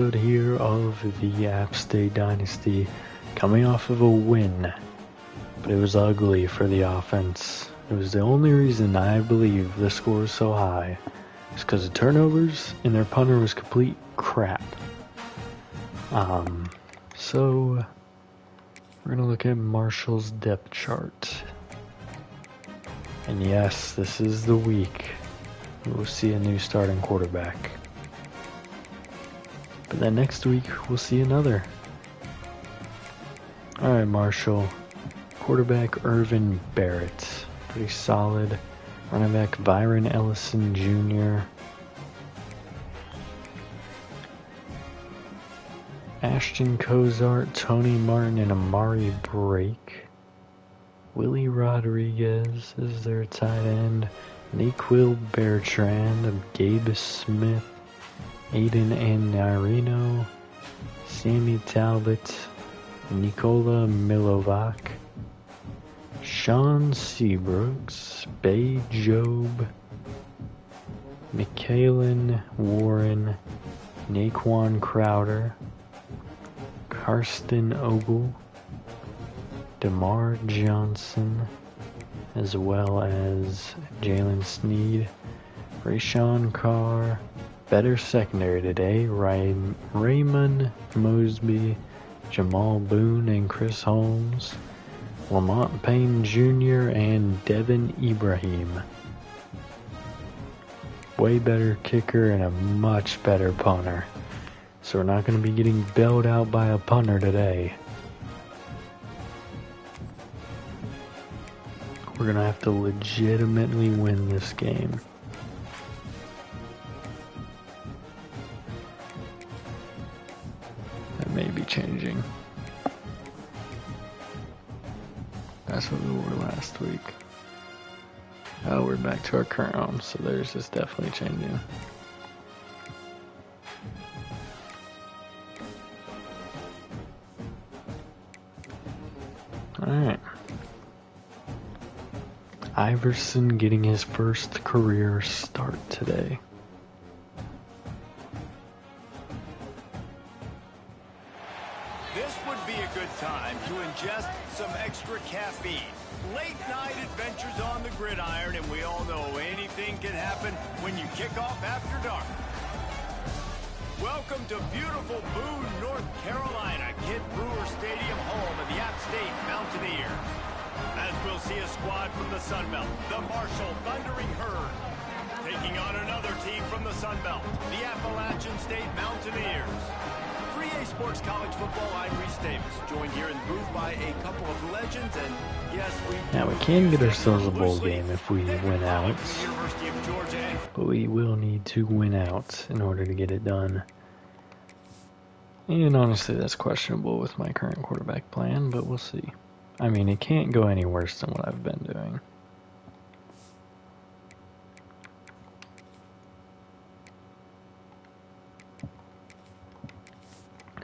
Here of the App State Dynasty, coming off of a win, but it was ugly for the offense. It was the only reason I believe the score was so high. It's because of turnovers and their punter was complete crap. So we're gonna look at Marshall's depth chart, and yes, this is the week we'll see a new starting quarterback. But then next week, we'll see another. Alright, Marshall. Quarterback, Irvin Barrett. Pretty solid. Running back, Byron Ellison Jr. Ashton Cozart, Tony Martin, and Amari Brake. Willie Rodriguez is their tight end. Naquil Bertrand, Gabe Smith, Aiden Anarino, Sammy Talbot, Nikola Milovac, Sean Seabrooks, Bay Job, Michaelin Warren, Naquan Crowder, Karsten Ogle, DeMar Johnson, as well as Jalen Sneed, Rayshawn Carr. Better secondary today, Raymond Mosby, Jamal Boone, and Chris Holmes, Lamont Payne Jr., and Devin Ibrahim. Way better kicker and a much better punter. So we're not going to be getting bailed out by a punter today. We're going to have to legitimately win this game. May be changing. That's what we were last week. Oh, we're back to our current home, so theirs is definitely changing. Alright. Iverson getting his first career start today. Time to ingest some extra caffeine. Late night adventures on the gridiron, and we all know anything can happen when you kick off after dark. Welcome to beautiful Boone, North Carolina, Kid Brewer Stadium, home of the App State Mountaineers. As we'll see a squad from the Sun Belt, the Marshall Thundering Herd, taking on another team from the Sun Belt, the Appalachian State Mountaineers. 3A Sports College Football, I'm Reese Davis, joined here in the booth by a couple of legends, and yes, now we can get ourselves a bowl game if we win out, but we will need to win out in order to get it done. And honestly, that's questionable with my current quarterback plan, but we'll see. I mean, it can't go any worse than what I've been doing.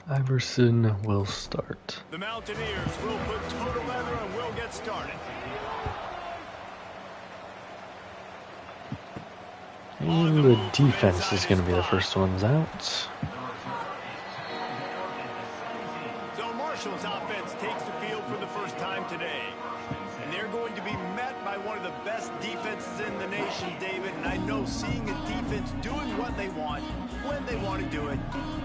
Iverson will start. The Mountaineers will put total leather and we'll get started. And the defense is going to be the first ones out. So Marshall's offense takes the field for the first time today. And they're going to be met by one of the best defenses in the nation, David. And I know seeing a defense doing what they want, when they want to do it,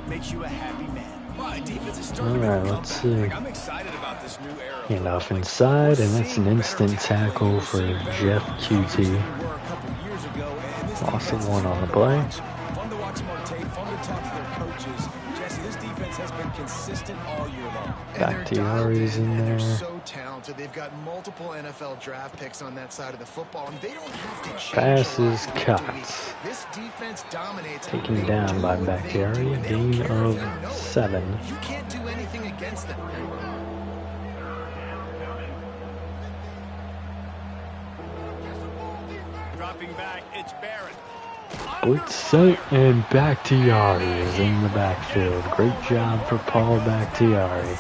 makes you a happy man. Alright, let's see. I'm excited about this new era. Handoff inside, and that's an instant tackle for Jeff QT. Loss of one on the play. Fun to watch them on tape, fun to talk to their coaches. Jesse, this defense has been consistent all year long. Bakhtiari's in there. They're so talented. They've got multiple NFL draft picks on that side of the football, and they don't have to change. Passes cut. This defense dominates. Taken down by Bakhtiari. Gain of 7. You can't do anything against them. Dropping back, it's Barrett. Blitz set, and Bakhtiari is in the backfield. Great job for Paul Bakhtiari.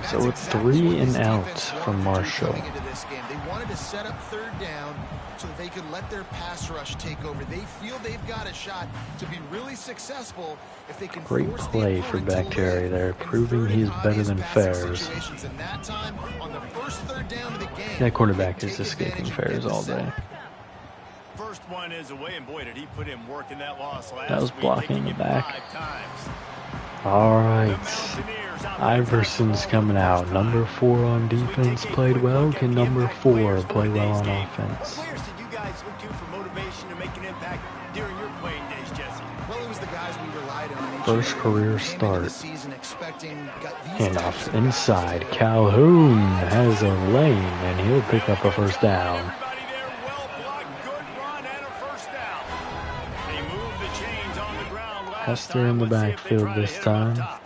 So it's 3 and out from Marshall. They wanted to to set up third down so that they could let their pass rush take over. They feel they've got a shot to be really successful if they can Great force play the for opponent to Bacteria live there, in proving third he's and better obvious than passing Fairs. situations. And that time, on the first third down of the game, That quarterback they is take escaping advantage and Fairs get the all day. sack. First one is away, and boy, did he put in work in that loss last That was week, blocking in the taking him back. 5 times. All The right. Mountaineers out there Iverson's tackling coming the ball out. for the first Number time. 4 on As we defense take a played quick well. look at Can the number impact 4 players for play well today's on game. offense? What players did you guys look to for motivation to make an impact during your playing days, Jesse? Well, it was the guys we relied on. First career Came into the start. season expecting, got these Handoff types of guys inside. to- Calhoun has a lane, and he'll pick up a first down. Everybody there, well blocked, good run, and a first down. They moved the chains on the ground last Hester time. in the Let's see if they backfield try to this hit him up time. top.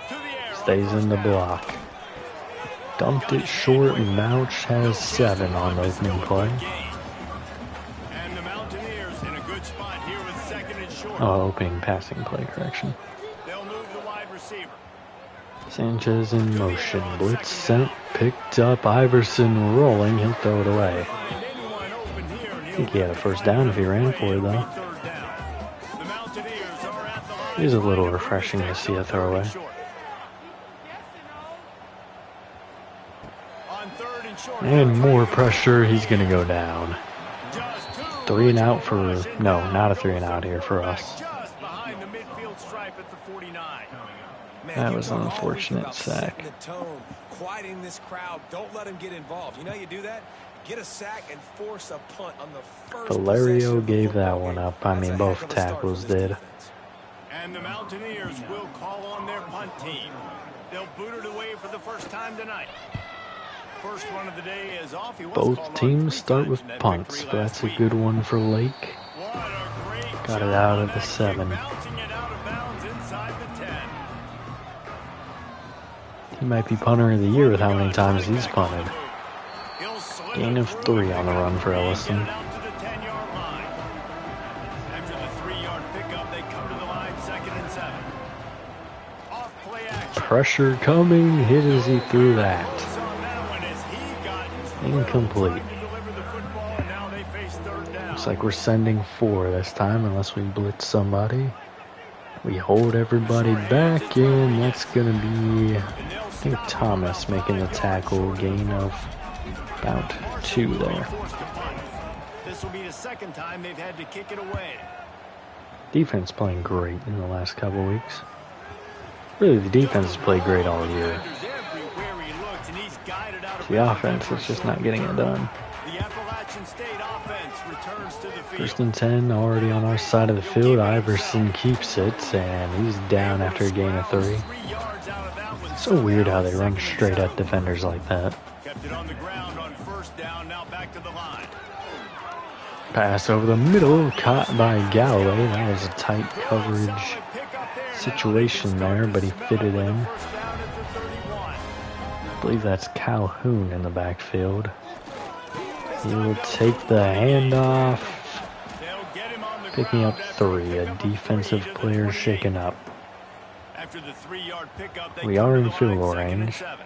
To the air on Stays first in the down. block. Dumped it short, and Mouch has 7 on the opening play. And the Mountaineers in a good spot here with second and short. Oh, opening passing play, correction. They'll move the wide receiver. Sanchez in motion. Blitz sent, picked up. Iverson rolling. He'll throw it away. Find anyone open here, and I think he had a first down if he ran for it, though. third down. The Mountaineers are at the line. It is a little refreshing to see a throwaway. On third and short. And more pressure. He's going to go down. 3 and out for... No, not a 3 and out here for us. Just behind the midfield stripe at the 49. Man, That you was talk an all week unfortunate about sack. setting the tone, quieting this crowd. Don't let them get involved. You know how you do that? Get a sack and force a punt on the first possession Valerio of the gave that football one game. up. I That's mean, a both heck of a start for tackles this did. defense. And the Mountaineers will call on their punt team. They'll boot it away for the first time tonight. First one of the day is off. He was called Both on teams 3 start times with in that punts, victory but last that's a week. good one for Lake. What a great Got it job out on at that the kick, 7. bouncing it out of bounds inside the 10. He might be punter of the year with how many times he's punted. Gain of 3 on the run for Ellison. Get it out to the 10-yard line. After the 3-yard pickup, they come to the line, 2nd and 7. Off play action. Pressure coming. Hit as he threw that. On that one as he got Incomplete. trying to deliver the football, and now they face third down. Looks like we're sending 4 this time unless we blitz somebody. We hold everybody back, and that's going to be, I think, Thomas making the tackle. Gain of about 2 there. This will be the second time they've had to kick it away. Defense playing great in the last couple weeks. Really, the defense has played great all year. Everywhere he looks, and he's guided out of The offense is just not getting it done. The Appalachian State offense returns to the field. 1st and 10 already on our side of the field. Iverson keeps it, and he's down after a gain of 3. 3 yards out of that one. So weird how they run straight at defenders like that. Kept it on the ground on first down, now back to the line. Pass over the middle, caught by Galloway. That was a tight coverage situation there, but he fit it in. First down at the 31. I believe that's Calhoun in the backfield. He will take the handoff, They'll get him on the picking ground up after a 3. A pickup of defensive 3 to the player 28. shaken up. After the 3-yard pickup, they We come are to in the field line, goal 2nd and range. 7.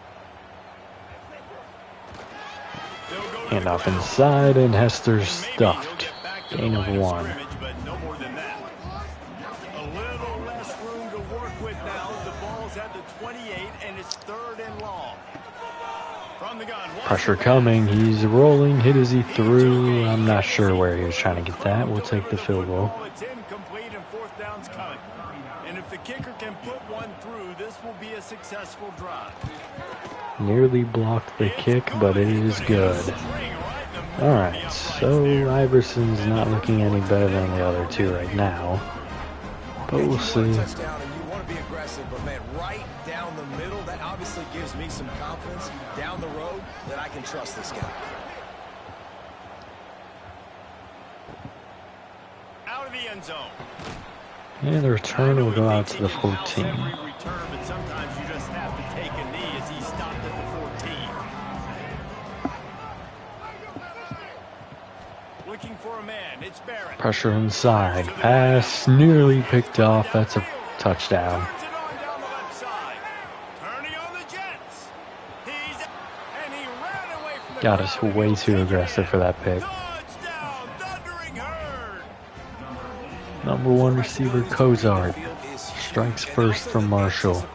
They'll go to the Handoff ground. inside, and Hester's Maybe he'll stuffed. get back to the Gain of line 1. scrimmage, but no more than that. A little less room to work with now. The ball's at the 28, and it's 3rd and long. From the gun. Pressure coming. He's rolling. Hit as he threw. I'm not sure where he was trying to get that. We'll take the field goal. It's incomplete, and 4th down's coming. And if the kicker can put one through, this will be a successful drive. Nearly blocked the kick, but it is good. Alright, so Iverson's not looking any better than the other 2 right now. But we'll see. Touchdown, and you want to be aggressive, but man, right down the middle, that obviously gives me some confidence down the road that I can trust this guy. Out of the end zone. And the return will go out to the 14. Every return, but sometimes you just have to take a knee as he stopped at the 14. Looking for a man. It's Barrett. Pressure inside. Pass nearly picked off. That's a touchdown. Turns it on down the left side. Turning on the Jets. And he ran away from the God is way too aggressive for that pick. Touchdown, Thundering Herd. Number 1 receiver, Cozart. Strikes first from Marshall.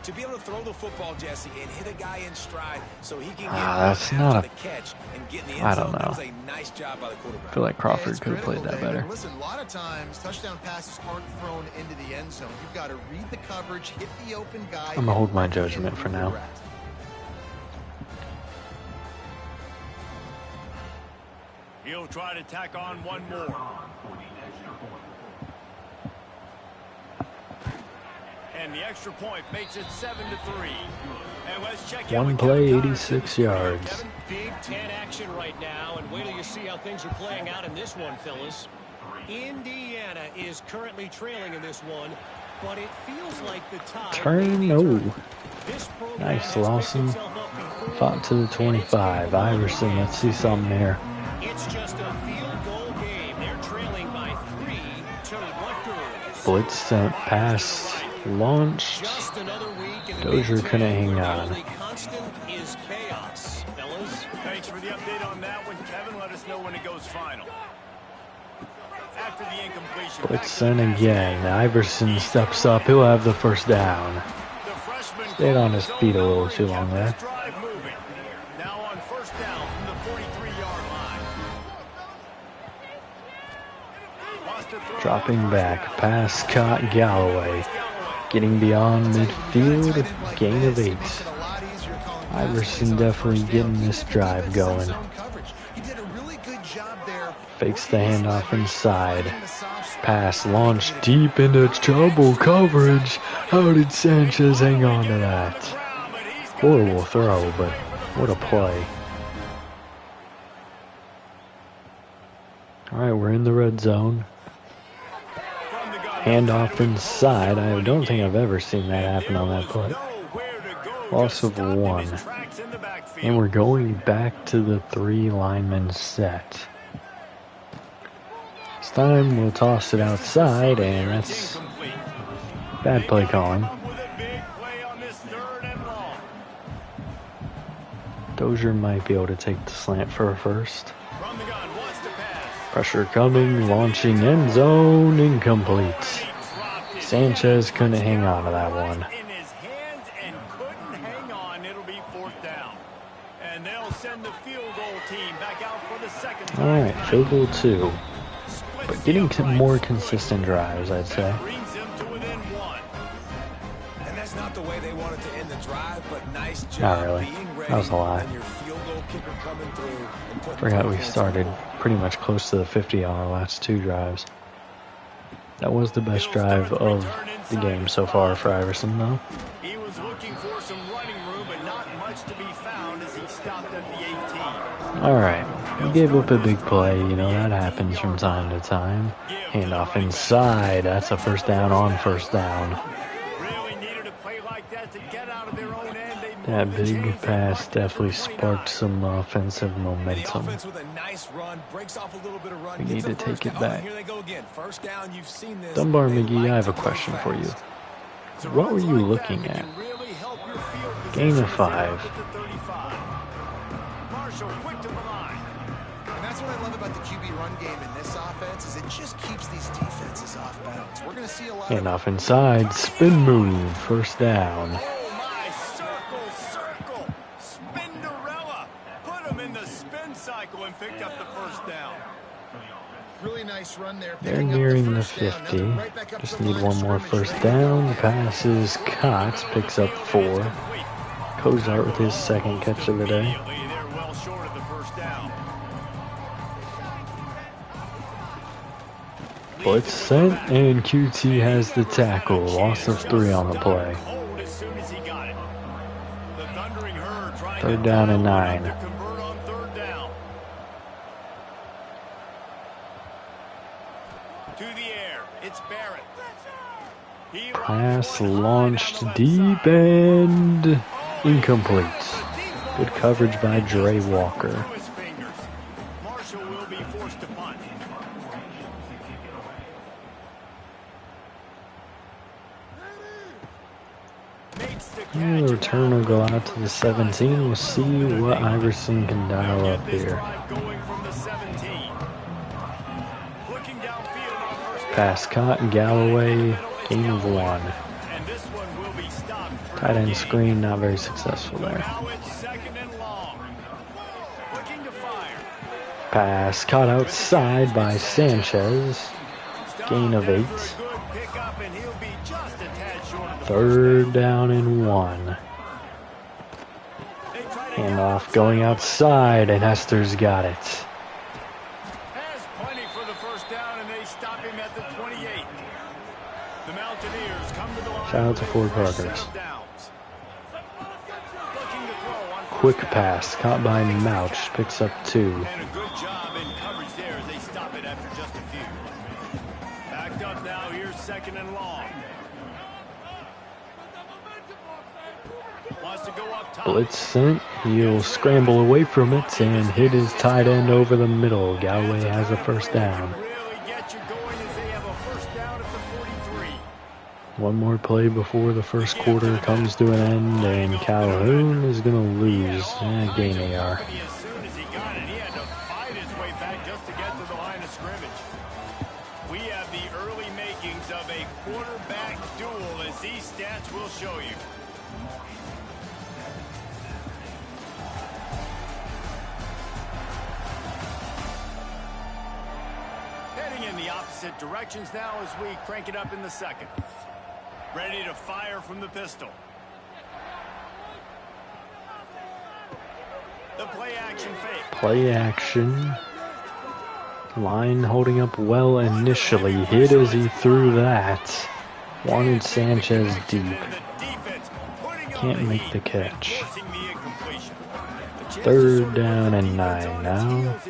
To be able to throw the football, Jesse, and hit a guy in stride so he can get that's not a... the catch and get in the end I zone. don't know. That was a nice job by the quarterback. I feel like Crawford could have played that better. Listen, a lot of times touchdown passes aren't thrown into the end zone. You've got to read the coverage, hit the open guy. I'm gonna hold my judgment for now. He'll try to tack on one more. And the extra point makes it 7-3. And let's check in One with play, Kevin 86 yards. Big 10 action right now, and wait till you see how things are playing out in this one, fellas. Indiana is currently trailing in this one, but it feels like the tide. Turn, no. Nice, Lawson. Fought to the 25. Iverson, let's see something here. It's just a field goal game. They're trailing by 3 to Rutgers. Blitz sent, pass launched. Just another week in the Dozier Big couldn't Ten, hang where the on. only constant is chaos, fellas. Thanks for the update on that one, Kevin. Let us know when it goes final. After the incompletion, Blitz sent again. Iverson steps up. He'll have the first down. the freshman Stayed on his feet a little too long there. drive moving. Now on first down from the 43-yard line. Wants to throw Dropping back. Pass caught Galloway. Getting beyond midfield. Gain of 8. Iverson definitely getting this drive going. Fakes the handoff inside. Pass launched deep into trouble coverage. How did Sanchez hang on to that? Horrible throw, but what a play. Alright, we're in the red zone. Handoff inside. I don't think I've ever seen that happen on that play. Loss of 1. And we're going back to the 3 lineman set. This time we'll toss it outside, and that's bad play calling. Dozier might be able to take the slant for a first. Pressure coming, launching end zone, incomplete. Sanchez couldn't hang on to that one. Alright, field goal 2. But getting to more consistent drives, I'd say. And that's not the way they wanted to end the drive, but nice job. Not really. That was a lie. Forgot we started pretty much close to the 50 on our last 2 drives. That was the best drive of the game so far for Iverson, though. He was looking for some running room, but not much to be found as he stopped at the 18. Alright, we gave up a big play, you know, that happens from time to time. Handoff inside, that's a first down on first down. Really needed a play like that to get out of their own end. That big pass definitely sparked some offensive momentum. We need to take it back. Dunbar McGee, I have a question for you. What were you looking at? Gain of 5. And that's what I love about the QB run game in this offense is it just keeps these defenses off balance. We're going to see a lot Handoff inside, spin move, first down. And picked up the first down. Really nice run there. They're nearing the 50. Just need one more first down. The pass is caught. Picks up 4. Cozart with his second catch of the day. They're well short of the first down. Blitz sent, and QT has the tackle. Loss of 3 on the play. Third down and 9. Pass launched deep and incomplete. Good coverage by Dre Walker. Marshall will be forced to punt. The return will go out to the 17. We'll see what Iverson can dial up here. Pass caught, Galloway, gain of 1. Tight end screen, not very successful there. Pass caught outside by Sanchez, gain of 8. 3rd down and 1. Handoff going outside, and Hester's got it. Has plenty for the first down, and they stop him at the 28. The Mountaineers come to the line. Shout out to Ford Parkers. Quick pass, caught by Mouch, picks up 2. And a good job in coverage there as they stop it after just a few. Backed up now, here's 2nd and long. Wants to go up top. Blitz sent, he'll scramble away from it and hit his tight end over the middle. Galloway has a 1st down. Really get you going as they have a 1st down at the 43. One more play before the first quarter comes to an end, and Calhoun is going to lose. Gain AR. As soon as he got it, he had to fight his way back just to get to the line of scrimmage. We have the early makings of a quarterback duel, as these stats will show you. Heading in the opposite directions now as we crank it up in the 2nd. Ready to fire from the pistol. The play action fake. Play action. Line holding up well initially. Hit as he threw that. Wanted Sanchez deep. Can't make the catch. 3rd down and 9 now.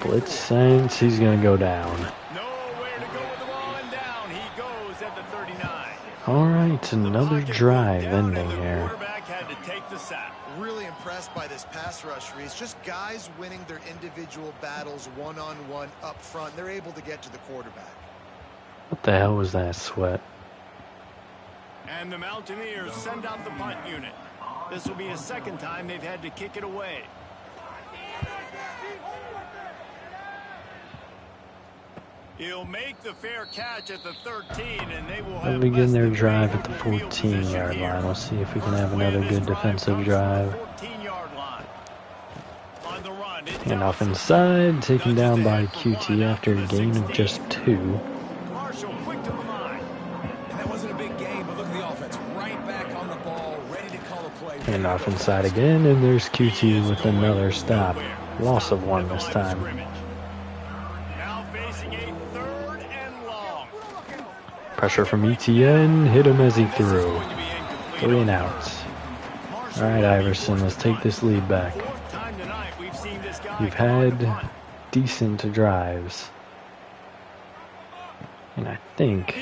Blitz sense, he's going to go down. Alright, another drive ending here. Really impressed by this pass rush, Reese. Just guys winning their individual battles one-on-one up front. They're able to get to the quarterback. What the hell was that, Sweat? And the Mountaineers send out the punt unit. This will be a 2nd time they've had to kick it away. He'll make the fair catch at the 13, and they will They'll begin their drive at the 14-yard line. We'll see if we can have another good defensive drive. And off inside, taken down by QT after a gain of just 2. Marshall quick to the line. And that wasn't a big game, but look at the offense. Right back on the ball, ready to call a play. And off inside again, and there's QT with another stop. Loss of 1 this time. Pressure from ETN, hit him as he threw. 3 and out. Alright, Iverson, let's take this lead back. You've had decent drives. And I think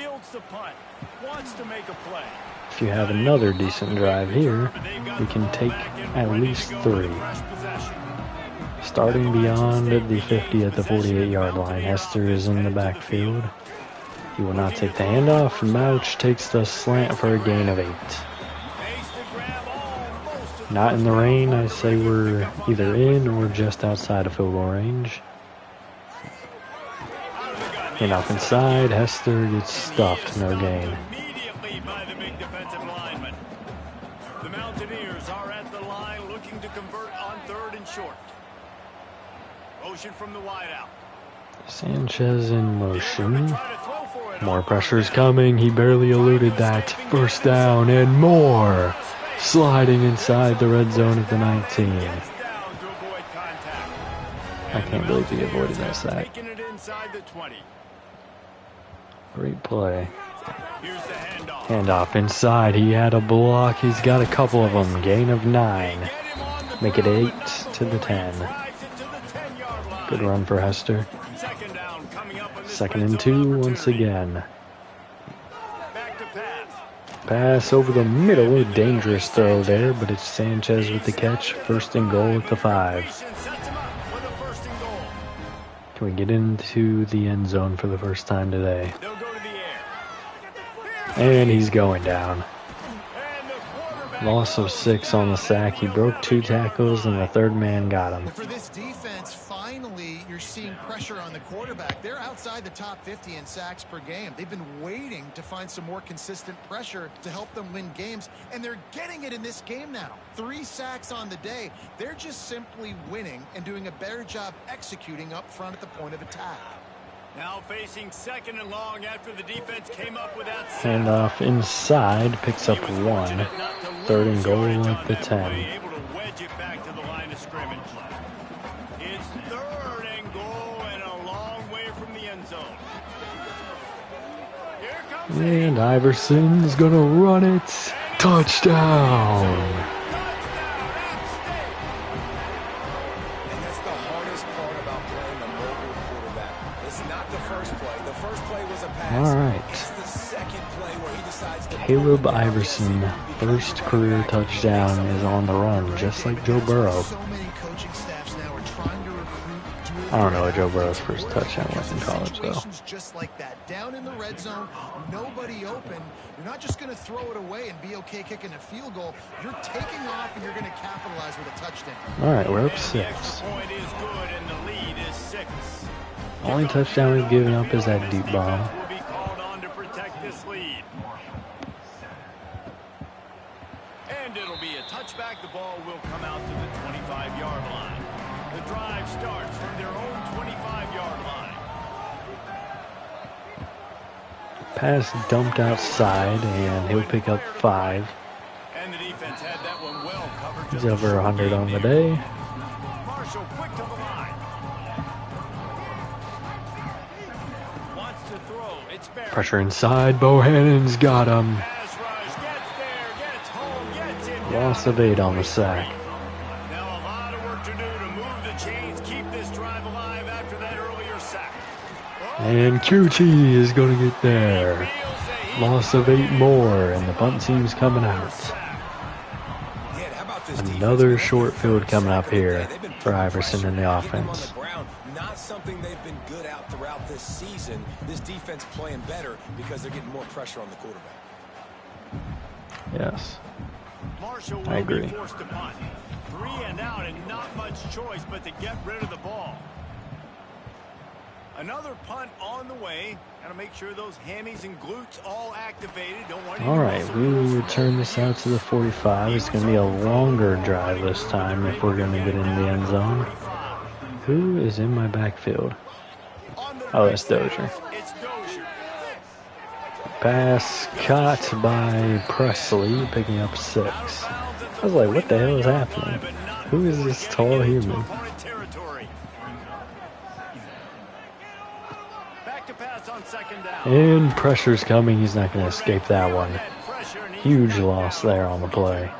if you have another decent drive here, we can take at least 3. Starting beyond the 50 at the 48-yard line, Hester is in the backfield. He will not take the handoff. Mouch takes the slant for a gain of 8. Not in the rain. I say we're either in or just outside of field goal range. And off inside, Hester gets stuffed. No gain. The Mountaineers are at the line looking to convert on 3rd and short. Motion from the wideout. Sanchez in motion. More pressure's coming. He barely eluded that. 1st down and more. Sliding inside the red zone at the 19. I can't believe he avoided that sack. Great play. Handoff inside. He had a block. He's got a couple of them. Gain of 9. Make it 8 to the 10. Good run for Hester. 2nd and 2 once again. Pass over the middle. A dangerous throw there, but it's Sanchez with the catch. 1st and goal at the 5. Can we get into the end zone for the first time today? And he's going down. And the quarterback Loss of 6 on the sack. He broke 2 tackles, and the third man got him. For this defense, finally, you're seeing pressure on the quarterback. They're outside the top 50 in sacks per game. They've been waiting to find some more consistent pressure to help them win games, and they're getting it in this game now. 3 sacks on the day. They're just simply winning and doing a better job executing up front at the point of attack. now facing 2nd and long after the defense came up with that sack. Handoff inside, picks up 1. 3rd and goal at the 10. Able to wedge it back to the line of scrimmage. It's 3rd and goal and a long way from the end zone. Here comes And Iverson's gonna run it. Touchdown! And that's the hardest part about playing a mobile quarterback. It's not the first play. The first play was a pass. All right. It's the second play where he decides to Caleb Iverson, first career touchdown, is on the run, just like Joe Burrow. So many coaching staffs now are trying to recruit. I don't know what Joe Burrow's first touchdown was in college, though. Situations just like that. Down in the red zone, nobody open. You're not just going to throw it away and be okay kicking a field goal. You're taking off and you're going to capitalize with a touchdown. All right, we're up The 6. extra point is good and the lead is 6. Only touchdown we've given up is that deep bomb. Will be called on to protect this lead. And it'll be a touchback. The ball will come out to the 25-yard line. The drive starts from their own 25-yard line. Pass dumped outside, and he'll pick up 5. And the defense had that one well covered. He's just a over short 100 on the gain. day. Marshall quick to the line. Wants to throw. It's Barrett. Pressure inside. Bohannon's got him. Pass rush. Gets there. Gets home. Gets it. Loss of 8 on the sack. Now a lot of work to do to move the chains, keep this drive alive after that earlier sack. And QT is going to get there. Loss of 8 more, and the punt team's coming out. Yeah, how about this Another defense? short field coming up here They've been for putting Iverson pressure in the and getting them on offense. the ground. Not something they've been good at throughout this season. This defense playing better because they're getting more pressure on the quarterback. Yes. Marshall I will agree. be forced to punt. 3 and out and not much choice but to get rid of the ball. Another punt on the way. Got to make sure those hammies and glutes all activated. Don't want any All right, muscle we will groups. return this out to the 45. It's going to be a longer drive this time if we're going to get in the end zone. Who is in my backfield? On the Oh, that's right Dozier. side, It's Dozier. Pass caught by Presley, picking up 6. I was like, what the hell is happening? Who is this tall human? Back to pass on 2nd down. And pressure's coming. He's not going to escape that one. Huge loss there on the play.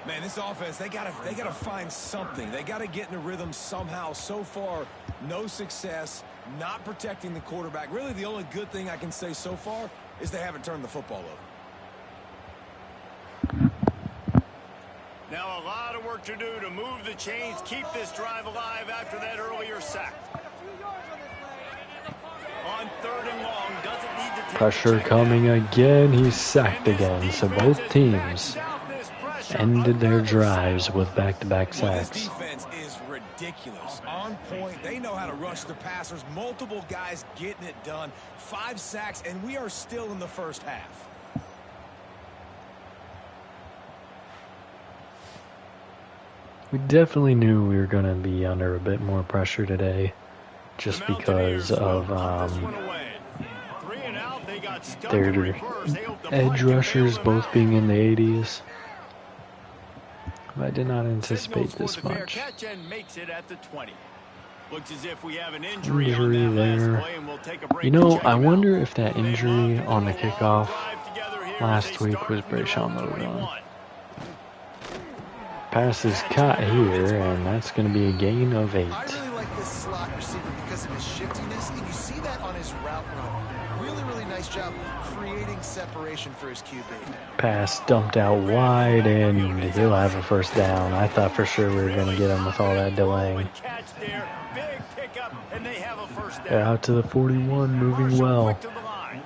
Man, this offense, they gotta find something. They gotta get in a rhythm somehow. So far, no success, not protecting the quarterback. Really, the only good thing I can say so far is they haven't turned the football over. Now a lot of work to do to move the chains, keep this drive alive after that earlier sack. On 3rd and long, doesn't need to take Pressure the check coming down. again. He's sacked again. So both teams ended their drives with back-to-back Well, this sacks. defense is ridiculous. On point. They know how to rush the passers. Multiple guys getting it done. 5 sacks, and we are still in the first half. We definitely knew we were going to be under a bit more pressure today, just because of their edge rushers both being in the 80s. I did not anticipate this much. Catch and makes it at the 20. Looks as if we have an injury on Injury that last there. play, and we'll take a break You to know, check I him wonder out. if that They'd injury love to on the get a long kickoff drive together here as last they week start was from their Brayshawn own Logan. 21. Pass is caught here, and that's going to be a gain of 8. I really like this slot receiver because of his shiftiness, and you see that on his route run. Really, really nice job creating separation for his QB. Pass dumped out wide, and he'll have a first down. I thought for sure we were going to get him with all that delaying. Catch there, big pickup, and they have a first They're down. out to the 41, moving Marshall well. quick to the line.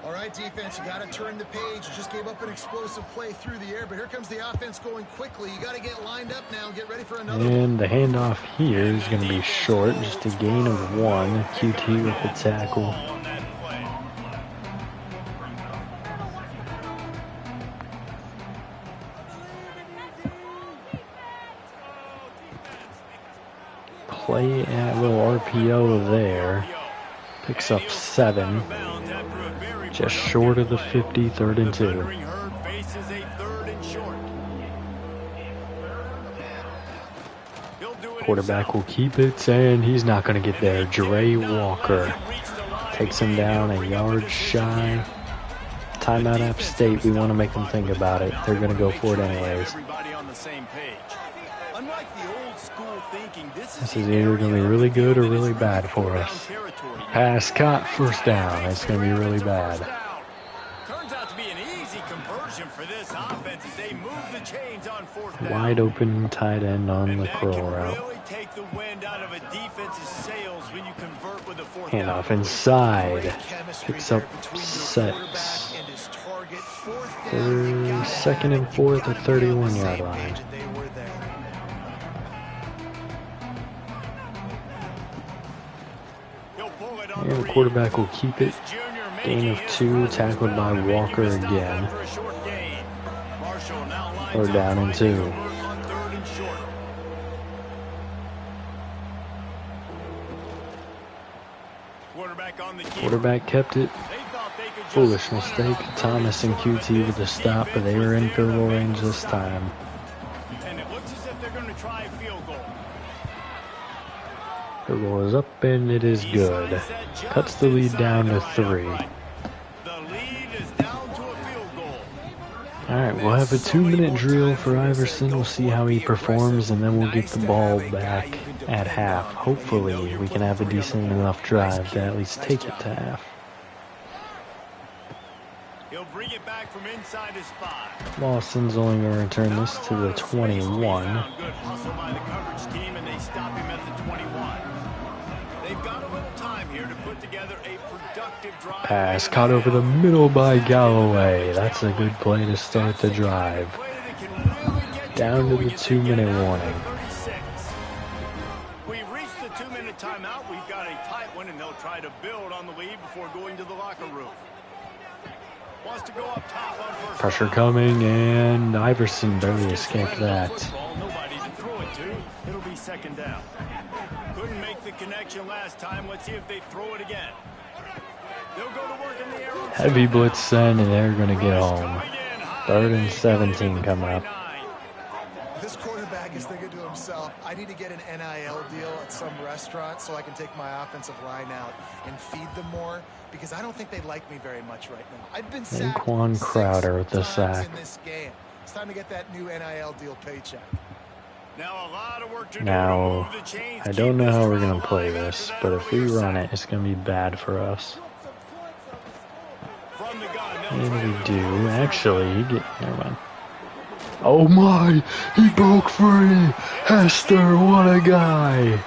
All right, right, defense, you got to turn the page. You just gave up an explosive play through the air, but here comes the offense going quickly. You got to get lined up now and get ready for another. And the handoff here is going to be short, just a gain of 1. QT with the tackle. Play at a little RPO there. Picks up 7. Just short of the 50, 3rd and 2. Quarterback will keep it, and he's not going to get there. Dre Walker takes him down a yard shy. Timeout App State, we want to make them think about it. They're going to go for it anyways. This is either going to be really good or really bad for us. Pass caught, first down. It's going to be really bad. Turns out to be an easy conversion for this offense as they move the chains on 4th down. Wide open tight end on the curl route. Really take the wind out of a defense's sails when you convert with a 4th Handoff inside. Picks up 6. 2nd and 4th at 31-yard line. And the quarterback will keep it. Gain of 2, tackled by Walker again. We're down in 2. Quarterback kept it. Foolish mistake. Thomas and QT with the stop, but they were in field goal range this time. And it looks as if they're going to try a field goal. Field goal is up, and it is good. Cuts the lead down to 3. The lead is down to a field goal. Alright, we'll have a 2-minute drill for Iverson. We'll see how he performs, and then we'll get the ball back at half. Hopefully, we can have a decent enough drive to at least take it to half. He'll bring it back from inside his spot. Lawson's only going to return this to the 21. Good hustle by the coverage team, and they stop him at the 21. They've got a little time here to put together a productive drive. Pass caught over the middle by Galloway. That's a good play to start the drive. Down to the 2-minute warning. We've reached the 2-minute timeout. We've got a tight one, and they'll try to build on the lead before going to the locker room. Wants to go up top on first. Pressure coming, and Iverson barely escaped that. Nobody to throw it to. It'll be 2nd down. Couldn't make the connection last time. Let's see if they throw it again. They'll go to work in the air. Heavy blitz send, and they're going to get home. 3rd and 17 coming up. This quarterback is thinking to himself, I need to get an NIL deal at some restaurant so I can take my offensive line out and feed them more, because I don't think they like me very much right now. I've been sacked Anquan Crowder with the sack. in this game. It's time to get that new NIL deal paycheck. Now, a lot of work to do. Now, I don't know how we're going to play this, but if we run it, it's going to be bad for us. And we do. Actually, never mind. Oh my! He broke free! Hester, what a guy!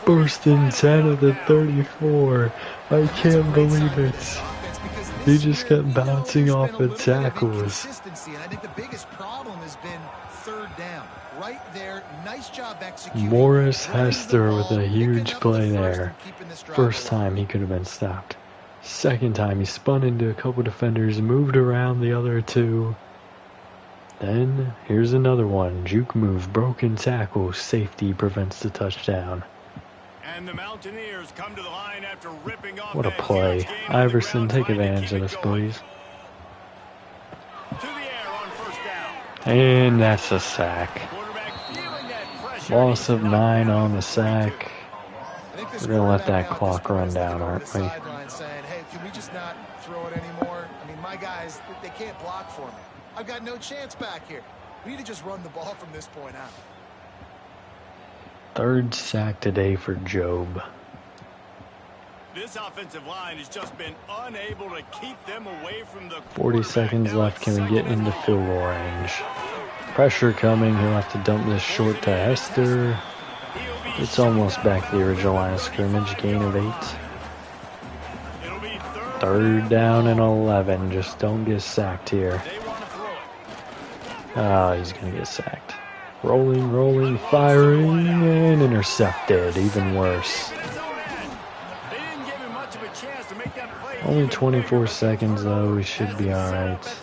Burst in 10 of the 34. I can't believe it. He just kept bouncing off the tackles. I think the biggest problem has been 3rd down. Right there, nice job executing. Morris Hester with a huge play there. First time he could have been stopped. 2nd time he spun into a couple defenders, moved around the other 2. Then here's another one. Juke move, broken tackle, safety prevents the touchdown. And the Mountaineers come to the line after ripping off. What a play. Iverson, take advantage of this, please. To the air on 1st down. And that's a sack. Loss of 9 on the sack. We're going to let that clock run down, aren't we? Saying, hey, can we just not throw it anymore? I mean, my guys, they can't block for me. I've got no chance back here. We need to just run the ball from this point out. 3rd sack today for Job. This offensive line has just been unable to keep them away from the 40 seconds left. Can we get into field goal range? Pressure coming. He'll have to dump this short to Hester. It's almost back to the original line of scrimmage. Gain of 8. It'll be 3rd down and 11. Just don't get sacked here. Oh, he's going to get sacked. Rolling, firing, and intercepted. Even worse. Only 24 seconds, though. We should be all right.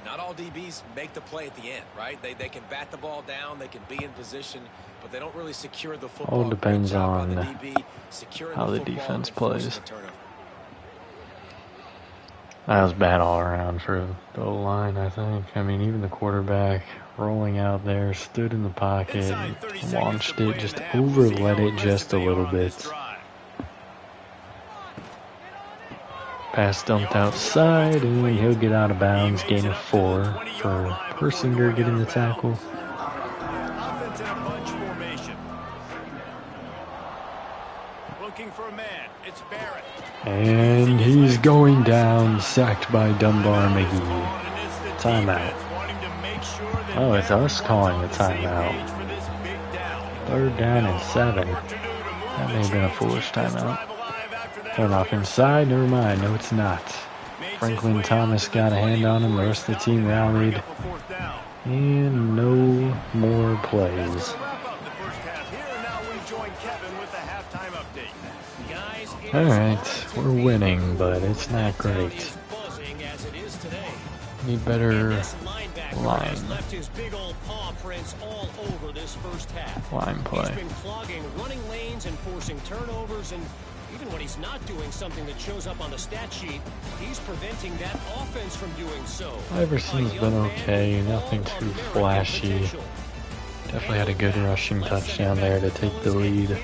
Not all DBs make the play at the end, right? They can bat the ball down, they can be in position, but they don't really secure the football. All depends on DB, how the defense plays. That was bad all around for the O-line, I think. I mean, even the quarterback rolling out there, stood in the pocket, launched it, just overlet it just a little bit. Pass dumped outside, and he'll get out of bounds, gain of 4 for Persinger getting the tackle. And he's going down, sacked by Dunbar McGee. Timeout. Oh, it's us calling the timeout. 3rd down and 7. That may have been a foolish timeout. Turn off inside, never mind, no it's not. Franklin Thomas got a hand on him, the rest of the team rallied. And no more plays. Alright, we're winning, but it's not great. Need better line play. He's been clogging running lanes and forcing turnovers, and even when he's not doing something that shows up on the stat sheet, he's preventing that offense from doing so. Iverson's been okay, nothing too flashy. Definitely had a good rushing touchdown there to take the lead.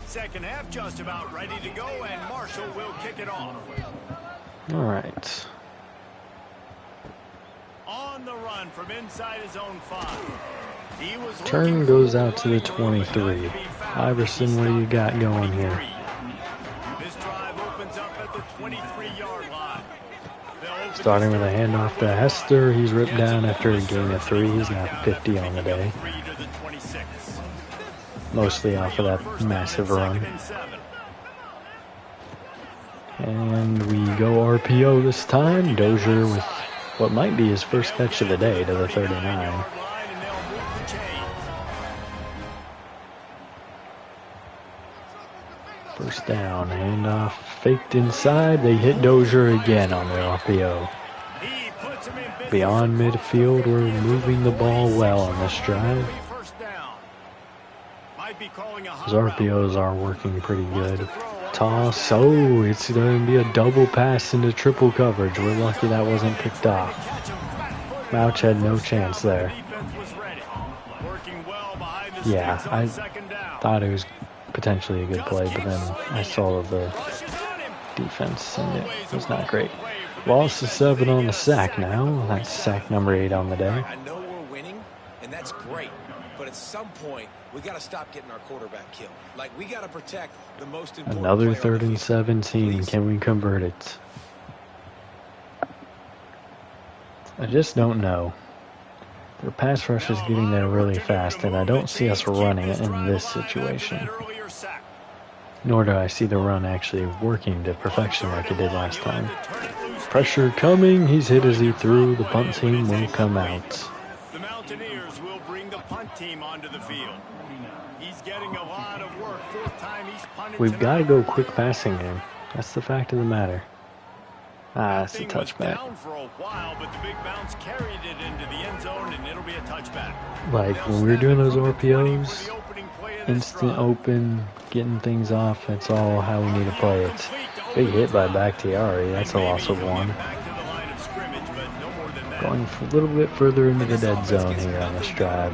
Second half just about ready to go, and Marshall will kick it off. All right. On the run from inside his own 5. Turn goes out to the 23. Iverson, what do you got going here? This drive opens up at the 23-yard line. Starting with a handoff to Hester. He's ripped down after a gain of 3. He's got 50 on the day. Mostly off of that massive run. And we go RPO this time. Dozier with what might be his first catch of the day to the 39. First down, handoff, faked inside. They hit Dozier again on their RPO. Beyond midfield, we're moving the ball well on this drive. His RPOs are working pretty good. Toss, oh, it's going to be a double pass into triple coverage. We're lucky that wasn't picked off. Mouch had no chance there. Yeah, I thought it was potentially a good play, but then I saw the defense and it was not great. Loss of 7 on the sack now. That's sack number 8 on the day. I know we're winning, and that's great. But at some point, we got to stop getting our quarterback killed. Like, we got to protect the most important. Another 3rd and 17. Can we convert it? I just don't know. Their pass rush is getting there really fast, and I don't see us running it in this situation. Nor do I see the run actually working to perfection like it did last time. Pressure coming. He's hit as he threw. The punt team will come out. The Mountaineers will bring the punt team onto the field. He's getting a lot of work. 4th time he's punted. We've got to go quick passing game. That's the fact of the matter. That's a touchback. Down for a while, but the big bounce carried it into the end zone, and it'll be a touchback. Like when we were doing those RPOs, instant open, getting things off, that's all how we need to play it. Big hit by Bakhtiari, that's a loss of 1. Going a little bit further into the dead zone here on this drive.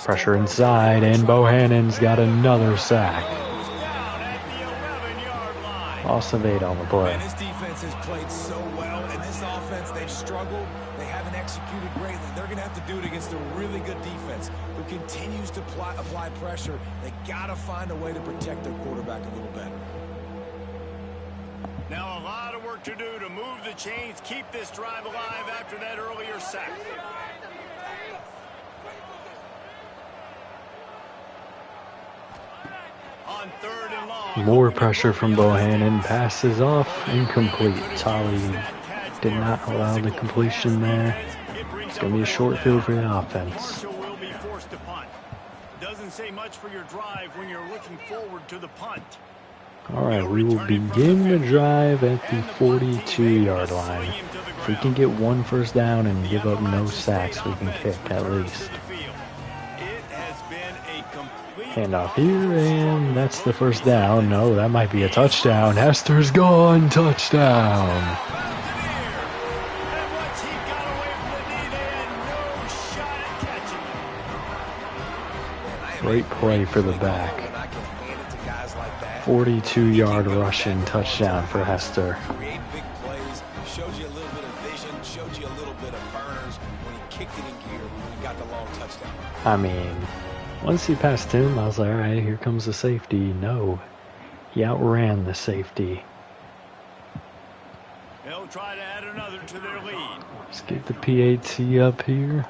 Pressure inside, and Bohannon's got another sack. Loss of 8 on the play. And this defense has played so well, and this offense, they've struggled. They haven't executed greatly. They're going to have to do it against a really good defense who continues to apply pressure. They got to find a way to protect their quarterback a little better. Now a lot of work work to do to move the chains, keep this drive alive after that earlier sack. On 3rd and long. More pressure from Bohannon. Passes off. Incomplete. Tolly did not allow the completion there. It's going to be a short field for the offense. Will be forced to punt. Doesn't say much for your drive when you're looking forward to the punt. All right, we will begin the drive at the 42-yard line. If we can get one first down and give up no sacks, we can kick at least. Handoff here, and that's the first down. No, that might be a touchdown. Hester's gone. Touchdown. Great play for the back. 42-yard rushing touchdown for Hester. Create big plays, showed you a little bit of vision, showed you a little bit of burners when he kicked it in gear when he got the long touchdown. I mean, once he passed him, I was like, all right, here comes the safety. No, he outran the safety. They'll try to add another to their lead. Let's get the PAT up here.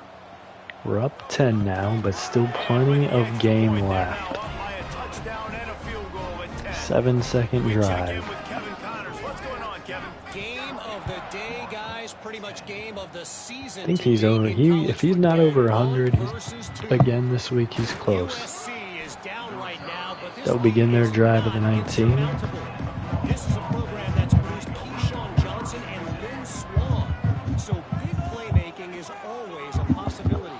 We're up 10 now, but still plenty of game left. 7-second drive. Game of the day, guys. Pretty much game of the season. I think he's over. If he's not over 100, again this week, he's close. They'll begin their drive at the 19. This is a program that's produced Keyshawn Johnson and Lynn Swan. So big playmaking is always a possibility.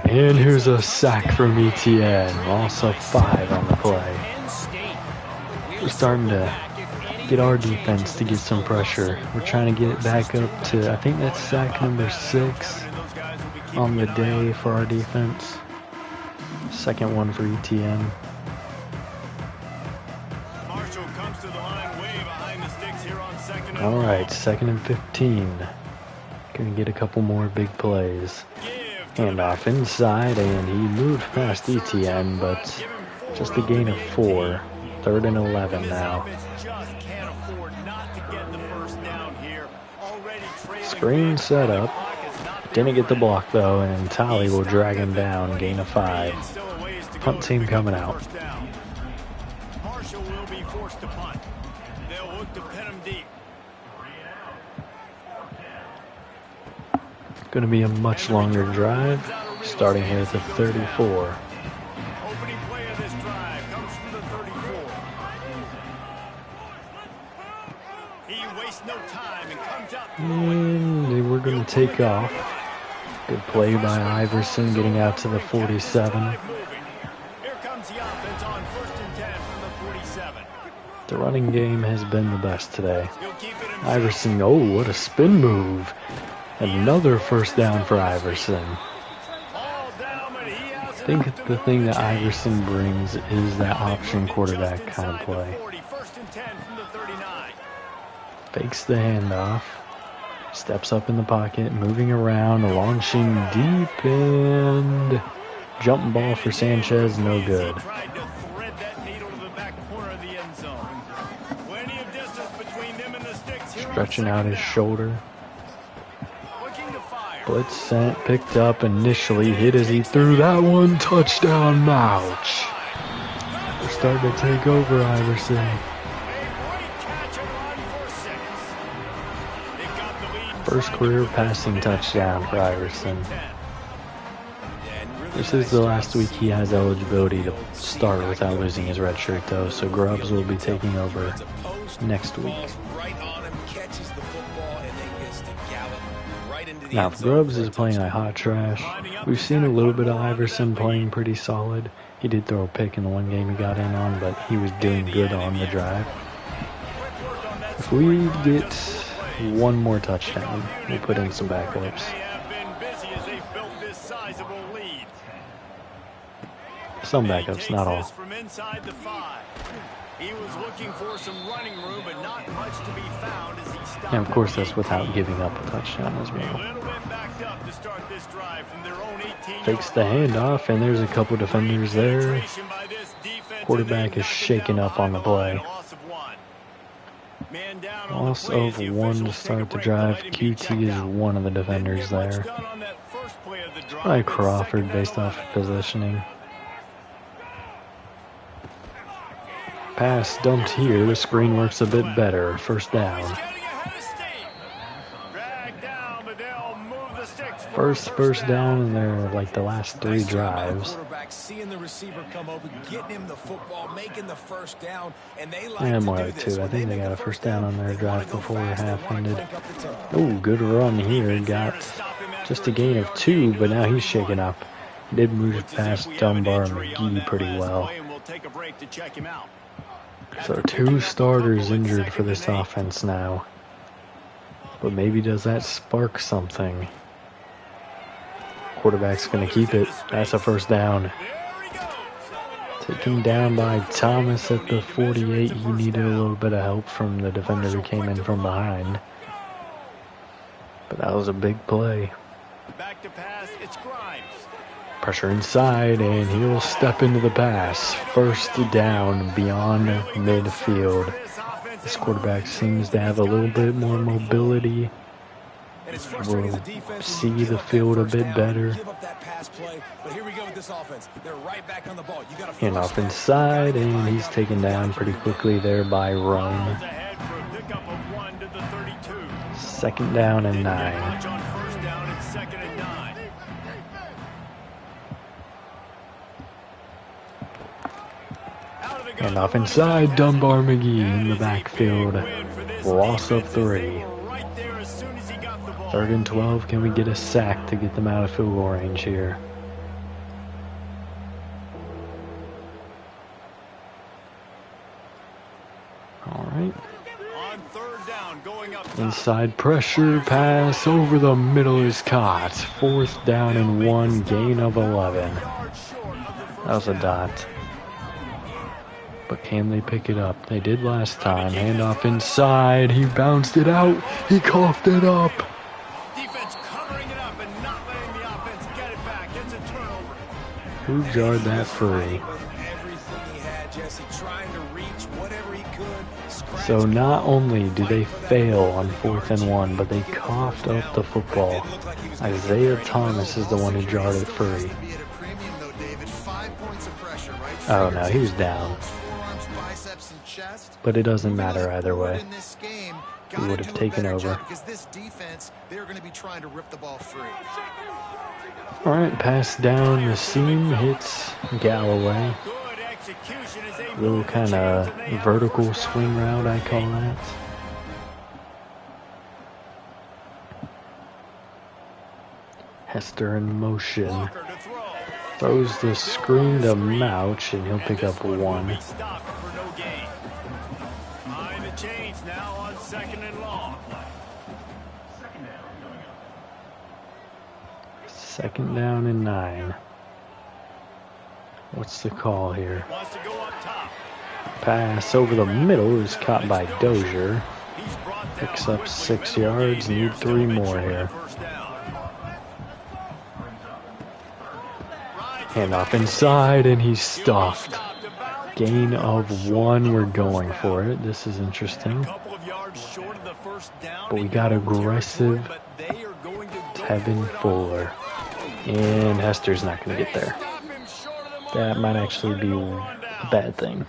And here's a sack from ETN. Also 5 on the play. We're starting to get our defense to get some pressure. We're trying to get it back up to, I think that's sack number 6 on the day for our defense. Second one for ETN. All right, 2nd and 15. Gonna get a couple more big plays. Handoff inside, and he moved past ETN, but just a gain of 4. 3rd and 11 now. Screen set up. Didn't get the block though, and Tolly will drag him down. Gain of 5. Punt team coming out. Marshall will be forced to punt. They'll look to pin him deep. Going to be a much longer drive, starting here at the 34. Opening play of this drive comes from the 34. He wastes no time and comes out. And we're going to take off. Good play by Iverson, getting out to the 47. Here comes the offense on 1st and 10 from the 47. The running game has been the best today. Iverson, oh, what a spin move. Another first down for Iverson. I think the thing that Iverson brings is that option quarterback kind of play. Fakes the handoff. Steps up in the pocket, moving around, launching deep, and jump ball for Sanchez, no good. Stretching out his shoulder. Blitz sent, picked up initially, hit as he threw that one, touchdown, Mouch. We're starting to take over, Iverson. First career passing touchdown for Iverson. This is the last week he has eligibility to start without losing his red shirt though, so Grubbs will be taking over next week. Now, if Grubbs is playing like hot trash, we've seen a little bit of Iverson playing pretty solid. He did throw a pick in the one game he got in on, but he was doing good on the drive. If we get one more touchdown, we'll put in some backups. Some backups, not all. He was looking for some running room, but not much to be found as he stopped. And of course, that's without giving up a touchdown as well. A little bit backed up to start this drive from their own 18. Fakes the handoff, and there's a couple defenders there. Quarterback is shaking up on the play. Man down on the Loss play as of the one to officials take a start the break, drive. let him be checked QT is out. one of the Didn't defenders get much there. done on that first play of the drive. Probably It's Crawford second based and off 11. positioning. Pass dumped here. The screen works a bit better. First down. Getting ahead of steam. Dragged down, but they'll move the sticks for a First down in their like the last three Nice job by the drives. quarterback, seeing the receiver come open, getting him the football, making the first down, and they like And to more do like this. two. I When think they make got the a first down on their they wanna drive go before fast, they half wanna ended. crank up the tempo. Oh, good run here. Got just a gain of 2, but now he's shaken up. Did move Looks as if past we have an Dunbar injury on McGee that pretty last well. play, and we'll take a break to check him out. So After 2 picking up a starters couple in injured for second this and 8. offense now. But maybe does that spark something? Quarterback's going to keep it. That's a first down. There he goes. Taken down by Thomas at the 48. He needed a little bit of help from the defender who came in from behind. But that was a big play. Back to pass, it's Grimes. Pressure inside, and he'll step into the pass. First down beyond midfield. This quarterback seems to have a little bit more mobility. And it's frustrating Will as a defense see when you give the up that field a first bit down, better. you give up that pass play, but here we go with this offense. They're right back on the ball. You gotta And flush off that. inside, You gotta and get he's lined up. taken You gotta down keep pretty it quickly there by Miles Rome. ahead for a pickup of 1 to the 32. Second down and Didn't get 9. much on first down, it's second and 9. Out of the gun, And the off running inside, back has it. Dunbar McGee That in the is a big backfield. win for this Loss of defense as they 3. were right there as soon as he got the ball. 3rd and 12. Can we get a sack to get them out of field goal range here? All right. On third down, going up top. Inside pressure pass over the middle is caught. 4th down and 1, gain of 11. Yards short of the first That was a down. dot. But can they pick it up? They did last time. Handoff inside. He bounced it out. He coughed it up. Defense covering it up and not letting the offense get it back. It's a turnover. Who jarred that free? Everything he had, Jesse, trying to reach whatever he could. Scratch So it not up, only do fight they for that fail goal. on 4th and 1, but they coughed up the football. Isaiah Thomas is the one who jarred it free. Oh no, he was down. But it doesn't matter either way. He would have taken over. Because this defense, they're going to be trying to rip the ball free. Alright, pass down the seam, hits Galloway. Good execution as they Little move the kind chains of and they have vertical first down. swing route, I call that. Hester in motion. Walker to throw. Throws the screen to Mouch, and he'll pick up 1. Stop for no gain. Behind the chains now on second and long. Second down and 9. What's the call here? Wants to go up top. Pass over the middle is caught by Dozier. He's brought down Picks up quickly. 6 Middle of the yards. game Need here, 3 so more eventually here. a first down. Handoff inside, and he's stuffed. Gain of 1. We're going for it. This is interesting. Couple of yards short of the first down. But we got aggressive But they are going to go Tevin for it on Fuller. And Hester's not going to get there. Stop him short of the mark. That might actually be Turning over a on down. bad thing.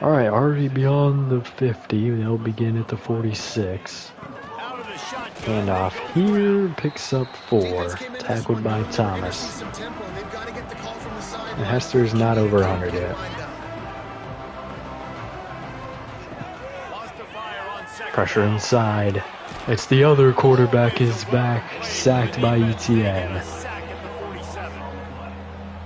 Alright, already beyond the 50. They'll begin at the 46. Out of the shotgun. Handoff here, picks up 4. Tackled by Thomas. And Hester's not over 100 yet. Lost a fire on second Pressure down. inside. It's the other quarterback is back. Sacked by Etienne. Sack at the 47.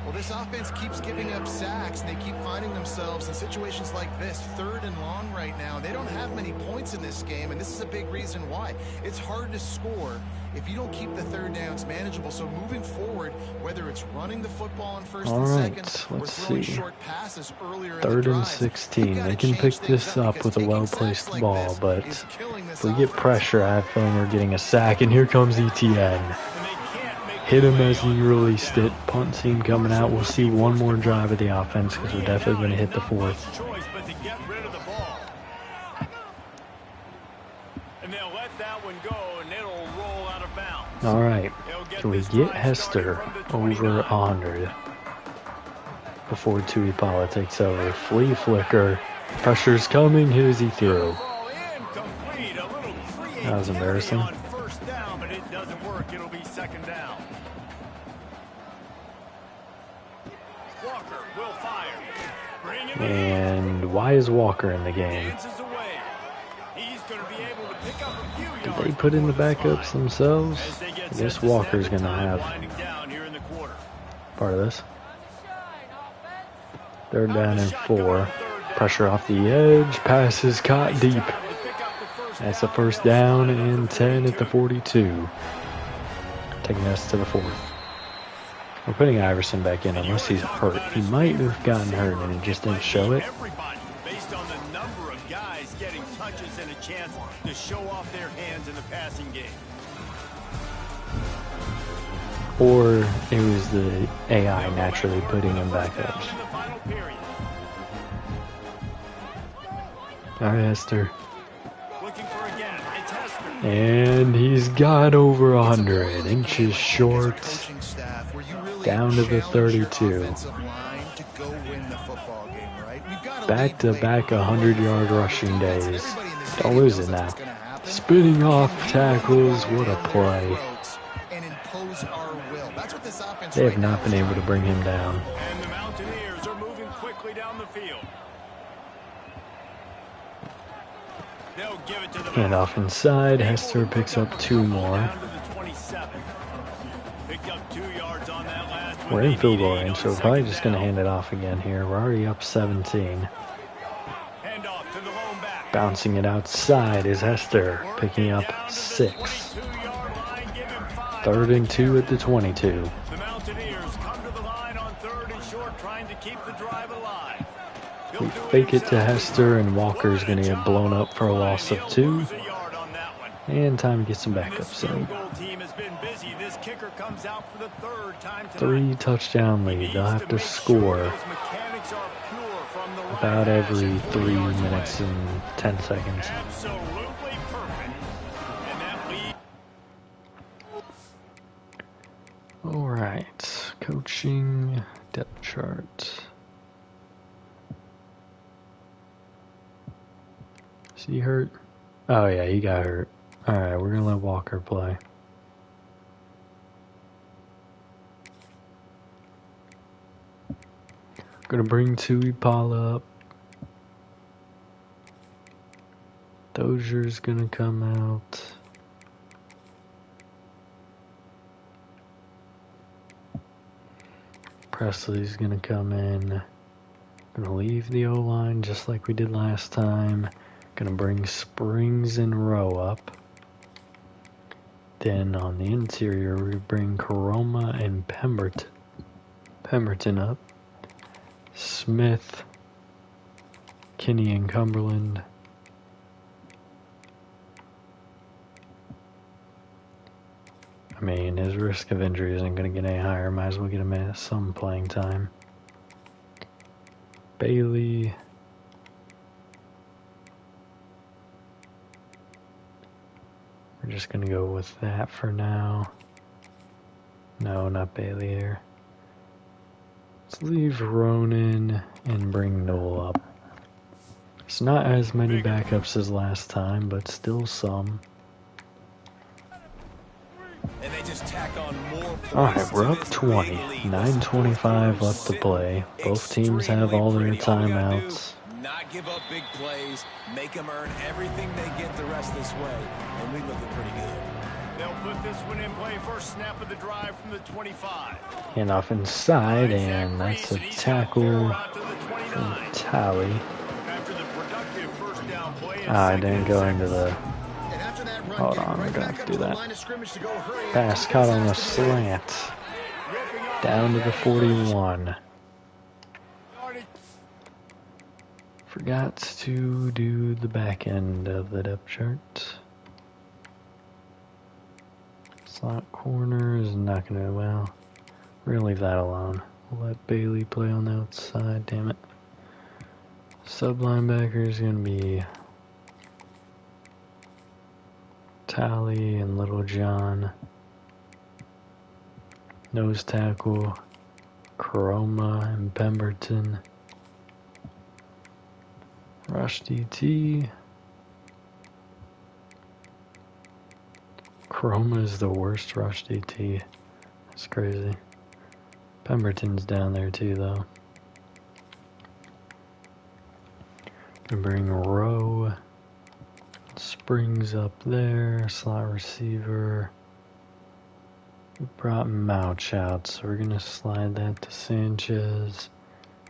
Well, this offense keeps giving up sacks, and they keep finding themselves in situations like this, 3rd and long right now. They don't have many points in this game, and this is a big reason why. It's hard to score if you don't keep the 3rd downs manageable. So moving forward, whether it's running the football on 1st All and right, 2nd, or let's throwing see. short passes earlier in 3rd the and drive, 16. they've gotta They can change pick things this up because with a taking well-placed sacks like ball, this but is killing this if we get offense. pressure, I have a feeling we're getting a sack. And here comes Etienne. And they can't make Hit the him play as he on released first it. Punt team coming out. We'll see one more drive of the offense because we're definitely going to hit the Not much 4th. choice but to get rid of the ball. Alright, can we get Hester over 100 before Tuipala takes over? Flea flicker, pressure's coming, who is he through? That was embarrassing. First down, but it doesn't work. It'll be second down. Walker will fire. Bring him And why is Walker in the game? dances away. He's going to be able to pick up a few yards. Did they put in the backups themselves? As they get I guess set to Walker's snap, gonna time have winding down here in the quarter. part of this. Third down and 4. Pressure off the edge. Pass is caught deep. That's a first down and 10 at the 42. Taking us to the 4th. We're putting Iverson back in unless he's hurt. He might have gotten hurt and it just didn't show it. Everybody, based on the number of guys getting touches and a chance to show off their hands in the passing game. Or it was the AI naturally putting him back up. In the final period. Alright, Hester. Looking for again. It's Hester. And he's got over 100 inches short. Coaching staff where you really Down to the challenge your 32. offensive line to go win the football game, right? You've got to Back to lead back late. 100-yard rushing days. Everybody in this Don't stadium lose knows it that now. it's gonna happen. Spinning off We can tackles, really what a down their play. throats and impose our will. That's what this offense They have right not now been is able to trying bring him down. And the Mountaineers are moving quickly down the field. They'll give it to the And off inside, Hester picks up 2 more. Down to the 27. Picked up 2 yards on that last one. We're in They field need goal 8 range, on so we're probably second just going to down. hand it off again here. We're already up 17. Hand off to the lone back. Bouncing it outside is Hester, picking up Down to the 6. 22-yard line, give him 5. 3rd and 2 at the 22. The Mountaineers come to the line on 3rd and short, trying to keep the drive alive. He'll We do it fake it to himself. Hester, and Walker's going to get blown up for a loss of 2. Lose a yard on that one. And time to get some This backups field in. goal team has been busy. This kicker comes out for the 3rd time tonight. 3 touchdown lead. They'll have to Needs make score sure those mechanics are pure from the right about hash every and 3 yards minutes away. and 10 seconds. Absolutely perfect. And that lead. Alright, coaching depth chart. Is he hurt? Oh yeah, he got hurt. Alright, we're gonna let Walker play. Gonna bring Tuipala up. Dozier's gonna come out. Presley's gonna come in. Gonna leave the O-line just like we did last time. Gonna bring Springs and Rowe up. Then on the interior, we bring Karoma and Pemberton up. Smith, Kinney and Cumberland. I mean, his risk of injury isn't going to get any higher. Might as well get him some playing time. Bailey. We're just going to go with that for now. No, not Bailey here. Let's leave Ronan and bring Noel up. It's not as many backups as last time, but still some. And they just tack on more points. Alright, we're to up this 20. big lead. 9:25 left to play. Both teams have all their Extremely pretty. All we gotta timeouts. do, not give up big plays, make them earn everything they get the rest this way, and we looking pretty good. They'll put this one in play. First snap of the drive from the 25. And off inside, and that's a tackle from Tally. After the productive first down play and I second didn't and go second. into the And after that run, Hold getting on, right I'm gonna back have up to do the that. line of scrimmage to go hurry up pass and caught get on a this after the game. slant. Down to the 41. Forgot to do the back end of the depth chart. Slot corner is not going to, well, we're going to leave that alone. We'll let Bailey play on the outside, damn it. Sub linebacker is going to be Tally and Little John. Nose tackle, Chroma and Pemberton. Rush DT. Chroma is the worst rush DT. That's crazy. Pemberton's down there too, though. Gonna bring Rowe. Springs up there. Slot receiver. We brought Mouch out, so we're gonna slide that to Sanchez.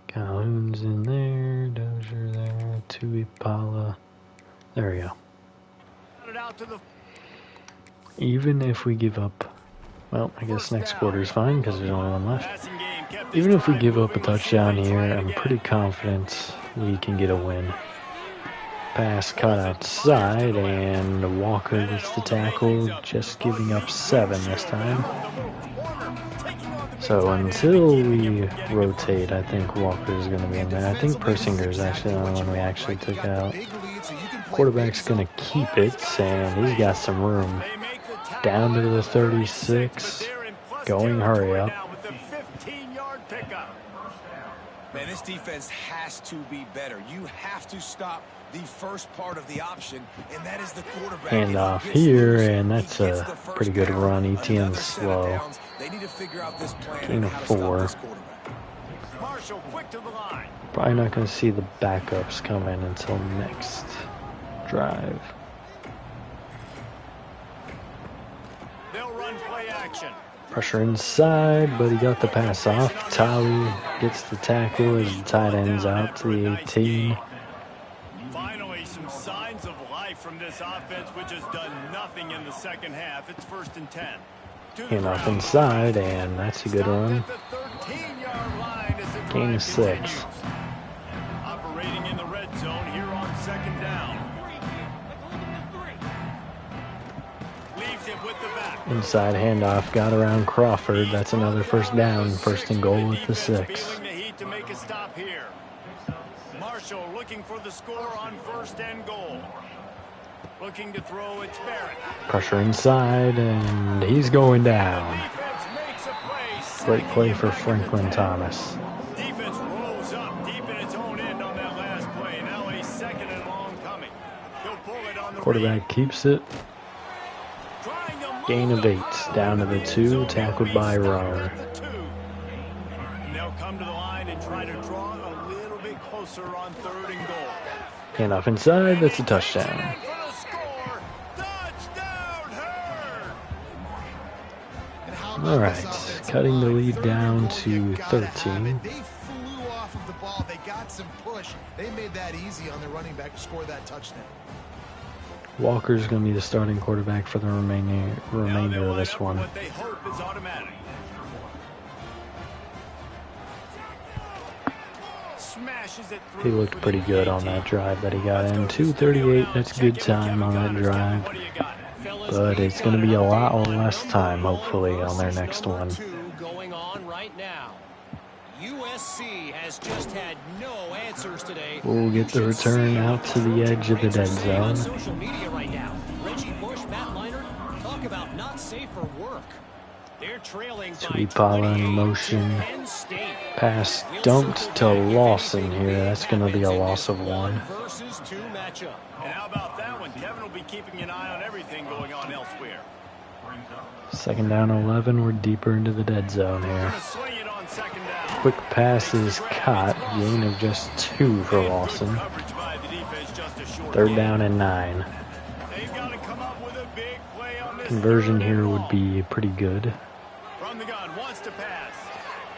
Calhoun's in there. Dozier there. Tuipala. There we go. Even if we give up, well, I guess next quarter is fine because there's only one left. Even if we give up a touchdown here, I'm pretty confident we can get a win. Pass cut outside, and Walker gets the tackle, just giving up 7 this time. So until we rotate, I think Walker's going to be in there. I think Persinger's actually the only one we actually took out. Quarterback's going to keep it, and he's got some room. Down to the 36, going hurry up. Man, this defense has to be better. You have to stop the first part of the option, and that is the quarterback. Hand off here, and that's a pretty good run. ETN's slow. Gain of 4. Probably not going to see the backups come in until next drive. Pressure inside, but he got the pass off. Tally gets the tackle as the tight end's out to the 18. Finally, some signs of life from this offense, which has done nothing in the second half. It's 1st and 10. Hand off inside, and that's a good run. Gain of 6. Operating in the red zone here on 2nd down. Leaves it with the back. Inside handoff, got around Crawford. That's another 1st down. 1st and goal at the 6. To make a stop here. Marshall looking for the score on 1st and goal. Looking to throw, it's Barrett. Pressure inside, and he's going down. Great play for Franklin Thomas. Defense rolls up deep in its own end on that last play. Now a 2nd and long coming. He'll pull it on the Quarterback keeps it. Gain of 8, down to the 2, tackled by Rower. They'll come to the line and try to draw a little bit closer on 3rd and goal. Hand off inside, that's a touchdown. All right, cutting the lead down to 13. They flew off of the ball. They got some push. They made that easy on the running back to score that touchdown. Walker's going to be the starting quarterback for the remainder of this one. What they hope is automatic. Smashes it through. He looked pretty good on that drive that he got in. 2:38, that's good time on that drive. But it's going to be a lot less time, hopefully, on their next one. Going on right now. USC has just had no answers today. We'll get the return out to the edge of the dead zone. Social media right now. Reggie Bush, Matt Leinart, talk about not safe for work. They're trailing by Tuipala in motion. Pass dumped to Lawson here. That's going to be a loss of 1. Versus 2 matchup. And how about that one? Kevin will be keeping an eye on everything going on elsewhere. 2nd down 11. We're deeper into the dead zone here. Swing it on 2nd down. Quick pass is caught. Gain of just 2 for Lawson. 3rd down and 9. They've got to come up with a big play on this. Conversion here would be pretty good. From the gun, wants to pass.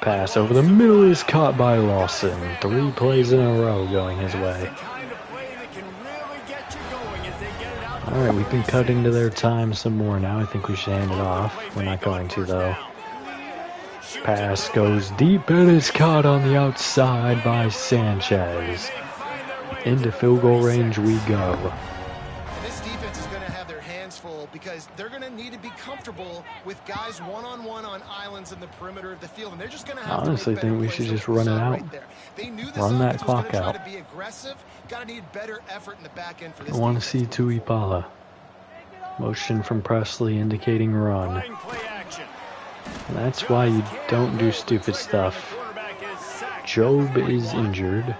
Pass over the middle is caught by Lawson. 3 plays in a row going his way. Alright, we can cut into their time some more now. I think we should hand it off. We're not going to, though. Pass goes deep and it's caught on the outside by Sanchez. Into field goal range we go. This defense is going to have their hands full because they're going to need to be comfortable with guys one-on-one on islands in the perimeter of the field, and they're just going to have I honestly think we should just run it out. Run that clock out. To be aggressive, got to need better effort in the back end for this. I want to see Tuipala. Motion from Presley indicating run. And that's why you don't do stupid stuff. Job is injured.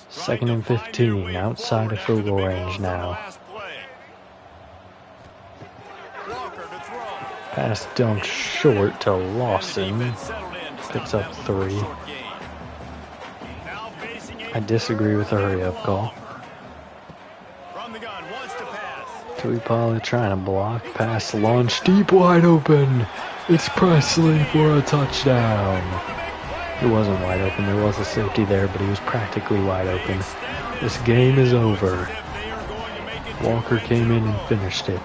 Second and 15, outside of field goal range now. Pass dunked short to Lawson. Picks up 3. I disagree with the hurry-up call. Tuipala trying to block. Pass launch deep, wide open. It's Presley for a touchdown. It wasn't wide open. There was a safety there, but he was practically wide open. This game is over. Walker came in and finished it.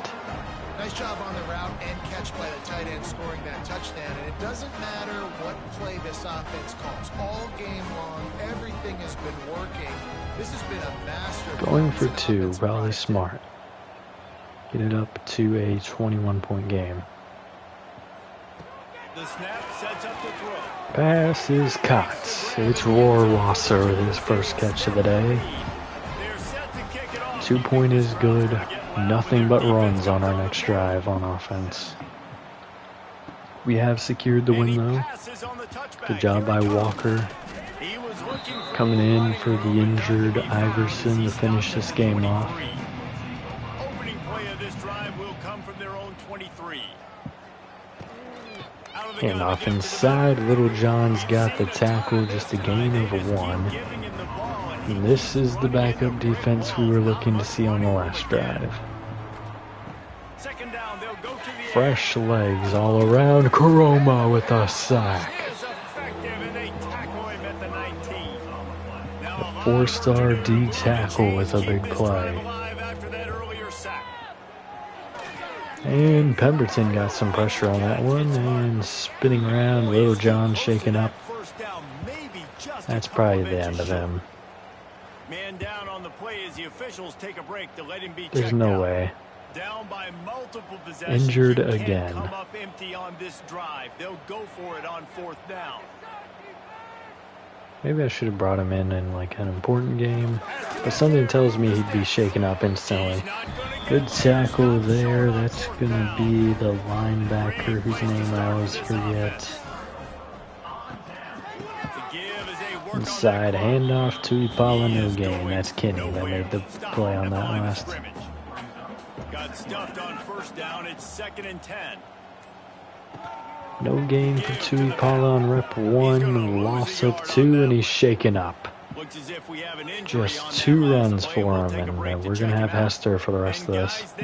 Nice job on the route and catch by the tight end scoring that touchdown. And it doesn't matter what play this offense calls. All game long, everything has been working. This has been a master. Going for 2, probably smart. Get it up to a 21-point game. The snap sets up the throw. Pass is caught. It's Rohrwasser with his first catch of the day. 2-point is good. Nothing but runs on our next drive on offense. We have secured the win though. Good job by Walker. Coming in for the injured Iverson to finish this game off. Opening play of this drive will come from their own 23. And off inside, Little John's got the tackle, just a gain of 1. And this is the backup defense we were looking to see on the last drive. Fresh legs all around. Karoma with a sack. A 4-star D tackle with a big play. And Pemberton got some pressure on that one, and spinning around, Little John shaking up. That's probably the end of him. Man down on the play as the officials take a break to let him be. There's no way. Down by multiple possessions. Injured again. Come up empty on this drive. They'll go for it on 4th down. Maybe I should have brought him in like an important game, but something tells me he'd be shaken up instantly. Good tackle there. That's going to be the linebacker whose name I always forget. Inside handoff to Ipala, no gain. That's Kinney that made the play on that last. Got stuffed on 1st down. It's 2nd and 10. No gain for Tuipala on rep 1, loss of 2, and he's shaken up. Just 2 runs for him, and we're going to have Hester for the rest of this.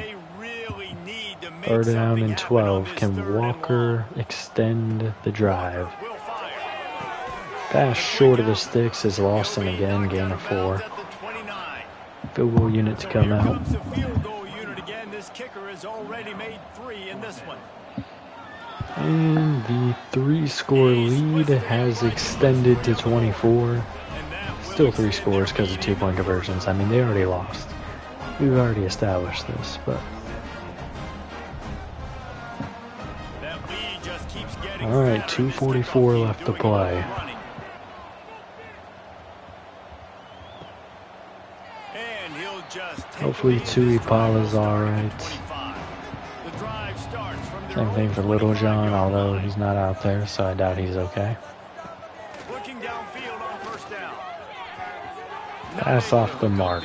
3rd down and 12. Can Walker extend the drive? Pass short of the sticks is Lawson again, gain of 4. Field goal unit to come out. And the 3-score lead has extended to 24. Still 3 scores because of 2-point conversions. I mean, they already lost. We've already established this, but... Alright, 2:44 left to play. Hopefully Tuipala's alright. Same thing for Little John, although he's not out there, so I doubt he's okay. Pass off the mark.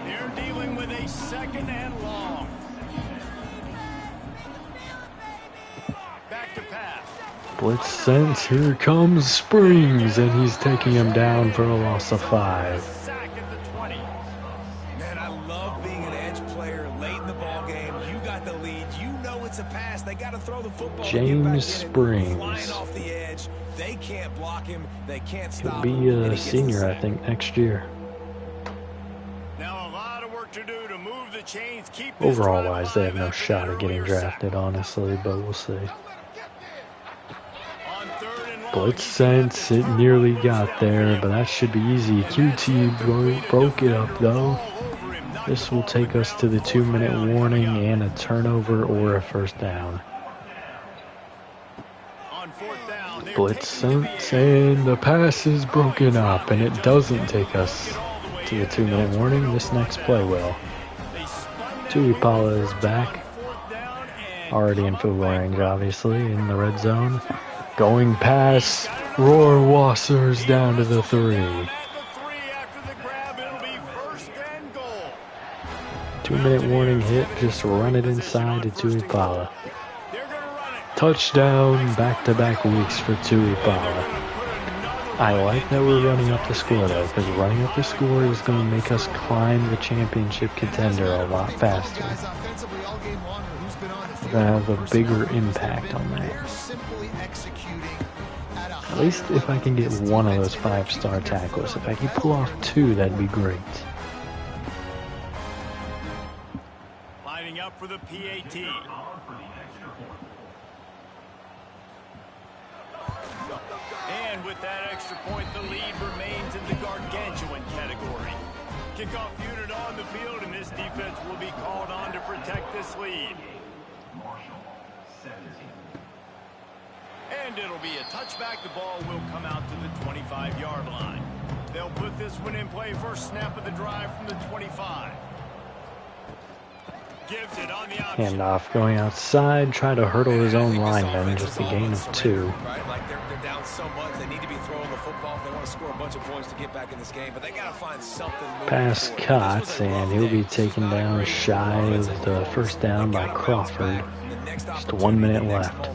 They're dealing with a 2nd and long. Back to pass. Blitz sense, here comes Springs, and he's taking him down for a loss of 5. Sack at the 20. Man, I love being an edge player late in the ball game. You got the lead. You know it's a pass. They got to throw the football. James Springs. Flying off the edge. They can't block him. They can't stop him. He'll be a senior, I think, next year. Now a lot of work to do to move the chains. Keep overall wise, they have no shot at getting drafted, honestly, but we'll see. Blitz sense, it nearly got there, but that should be easy. QT broke it up, though. This will take us to the 2-minute warning and a turnover or a 1st down. Blitz sense, and the pass is broken up, and it doesn't take us to the 2-minute warning. This next play will. Tuipala is back. Already in field goal range, obviously, in the red zone. Going past Roar Wassers down to the 3. 2-minute warning hit, just run it inside to Tuipala. Touchdown, back-to-back weeks for Tuipala. I like that we're running up the score though, because running up the score is going to make us climb the championship contender a lot faster. We're going to have a bigger impact on that. At least if I can get one of those 5-star tackles. If I can pull off 2, that'd be great. Lining up for the PAT. And with that extra point, the lead remains in the gargantuan category. Kickoff unit on the field, and this defense will be called on to protect this lead. And it'll be a touchback. The ball will come out to the 25-yard line. They'll put this one in play. First snap of the drive from the 25. Gives it on the option. Handoff going outside, try to hurdle his own lineman, just a gain of 2. Right? Like they're down so much, they need to be throwing the football if they want to score a bunch of points to get back in this game, but they got to find something. Pass caught, and he'll be taken down shy of the first down by Crawford. Just 1 minute left.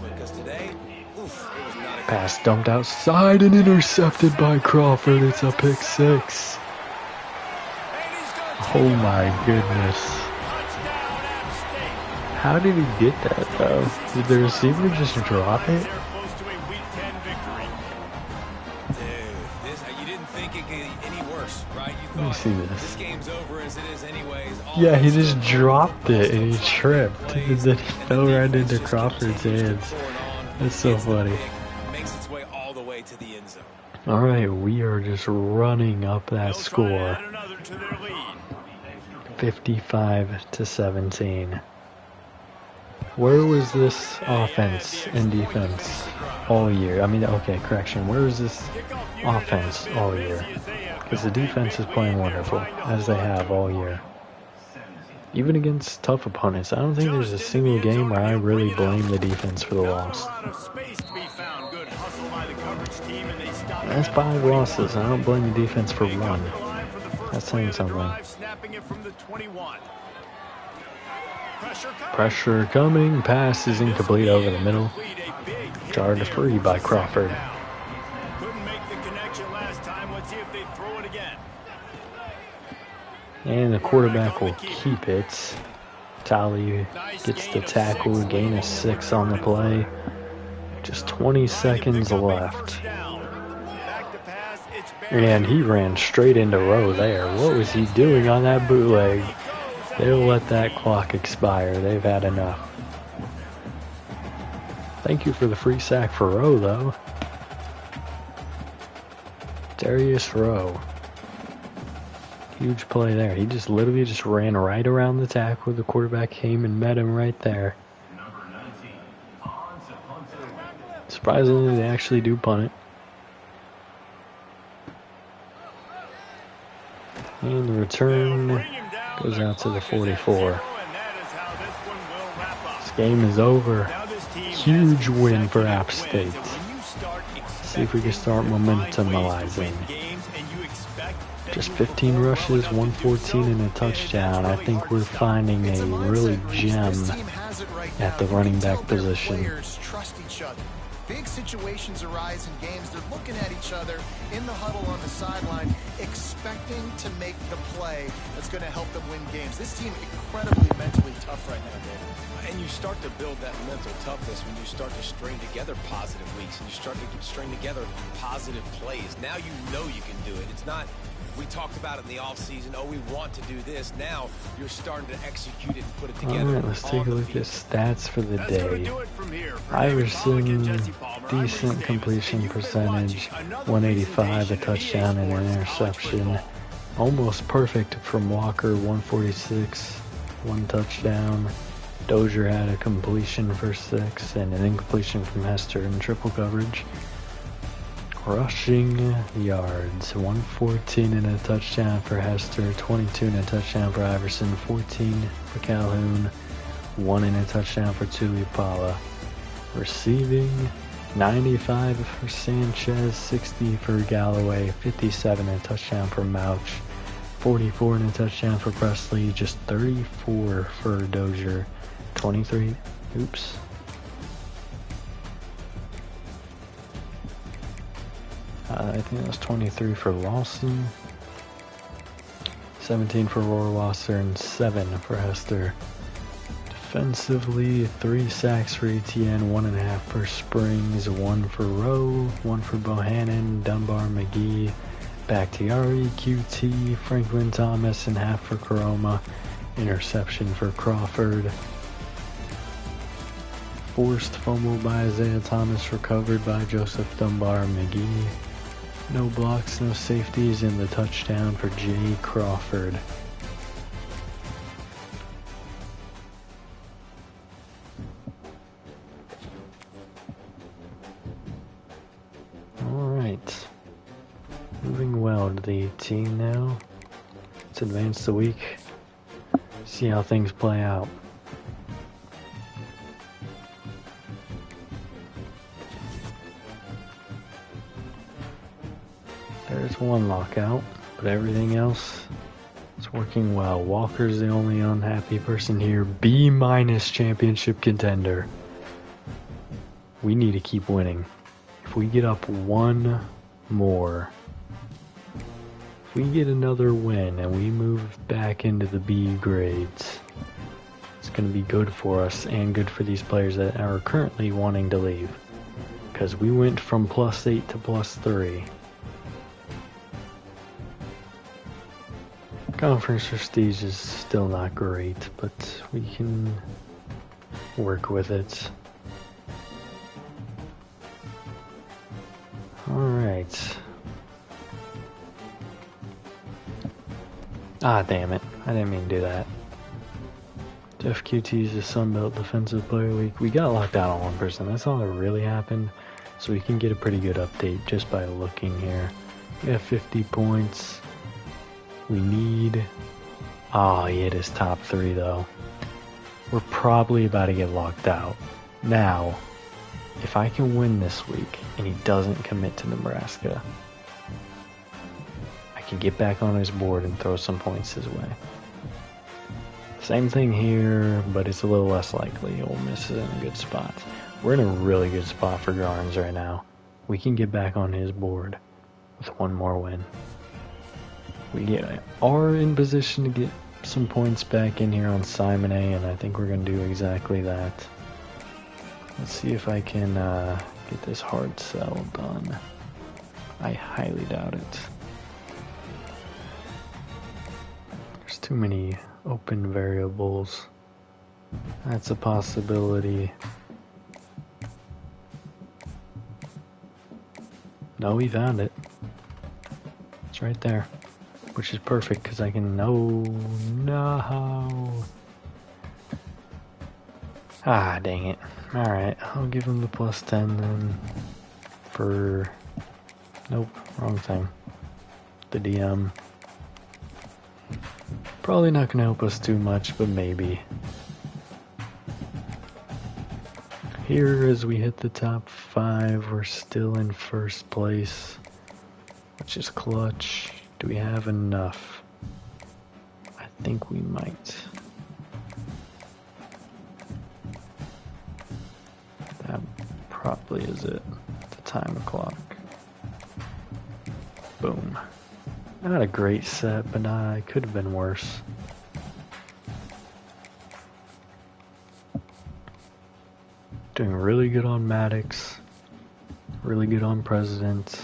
Pass dumped outside and intercepted by Crawford. It's a pick 6. Oh my goodness. How did he get that though? Did the receiver just drop it? You didn't think it could get any worse, right? You Let me see this. This game's over as it is anyways. Yeah, he just dropped it and he tripped. And then he fell right into Crawford's hands. That's so funny. Makes its way all the way to the end zone. Alright, we are just running up that score. 55-17. Where was this offense and defense all year? I mean, okay, correction. Where was this offense all year? Because the defense is playing wonderful, as they have all year. Even against tough opponents, I don't think there's a single game where I really blame the defense for the loss. That's 5 losses. I don't blame the defense for 1. That's saying something. Pressure coming. Pass is incomplete over the middle. Jarred free by Crawford. And the quarterback will keep it. Tally gets the tackle. Gain of 6 on the play. Just 20 seconds left. And he ran straight into Rowe there. What was he doing on that bootleg? They'll let that clock expire. They've had enough. Thank you for the free sack for Rowe, though. Darius Rowe. Huge play there. He just literally just ran right around the tackle. The quarterback came and met him right there. Surprisingly, they actually do punt it. And the return goes out to the 44. This game is over. Huge win for App State. See if we can start momentumizing. Just 15 rushes, 114 and a touchdown. I think we're finding a really gem at the running back position. Big situations arise in games. They're looking at each other in the huddle on the sideline, expecting to make the play that's going to help them win games. This team incredibly mentally tough right now, David. And you start to build that mental toughness when you start to string together positive weeks and you start to string together positive plays. Now you know you can do it. It's not, we talked about it in the offseason, oh, we want to do this. Now you're starting to execute it and put it together. Alright, let's take a look at stats for the day. Iverson, decent completion percentage, 185, a touchdown and an interception. Almost perfect from Walker, 146, 1 touchdown. Dozier had a completion for 6 and an incompletion from Hester in triple coverage. Rushing yards, 114 and a touchdown for Hester, 22 and a touchdown for Iverson, 14 for Calhoun, 1 and a touchdown for Tuipala. Receiving, 95 for Sanchez, 60 for Galloway, 57 and a touchdown for Mouch, 44 and a touchdown for Presley, just 34 for Dozier, 23, oops. I think that was 23 for Lawson, 17 for Rohrwasser, and 7 for Hester. Defensively, 3 sacks for Etienne, 1.5 for Springs, 1 for Rowe, 1 for Bohannon, Dunbar, McGee, Bakhtiari, QT, Franklin Thomas, and half for Karoma. Interception for Crawford. Forced fumble by Isaiah Thomas, recovered by Joseph Dunbar, McGee. No blocks, no safeties, and the touchdown for Jay Crawford. Alright. Moving well to the 18 now. Let's advance the week. See how things play out. There's one lockout, but everything else is working well. Walker's the only unhappy person here. B- championship contender. We need to keep winning. If we get up one more, if we get another win and we move back into the B grades, it's going to be good for us and good for these players that are currently wanting to leave. Because we went from +8 to +3. Conference prestige is still not great, but we can work with it. Alright. Ah, damn it. I didn't mean to do that. Jeff QT's the Sunbelt Defensive Player Week. We got locked out on one person. That's all that really happened. So we can get a pretty good update just by looking here. We have 50 points. We need... Oh, he hit his top 3 though. We're probably about to get locked out. Now, if I can win this week and he doesn't commit to Nebraska, I can get back on his board and throw some points his way. Same thing here, but it's a little less likely. Ole Miss is in a good spot. We're in a really good spot for Garnes right now. We can get back on his board with one more win. We are in position to get some points back in here on Simon A, and I think we're going to do exactly that. Let's see if I can get this hard sell done. I highly doubt it. There's too many open variables. That's a possibility. No, we found it. It's right there. Which is perfect because I can no. Ah, dang it. Alright, I'll give him the +10 then for... Nope, wrong thing. The DM. Probably not going to help us too much, but maybe. Here, as we hit the top 5, we're still in first place, which is clutch. Do we have enough? I think we might. That probably is it. The time clock. Boom. Not a great set, but it could have been worse. Doing really good on Maddox. Really good on President.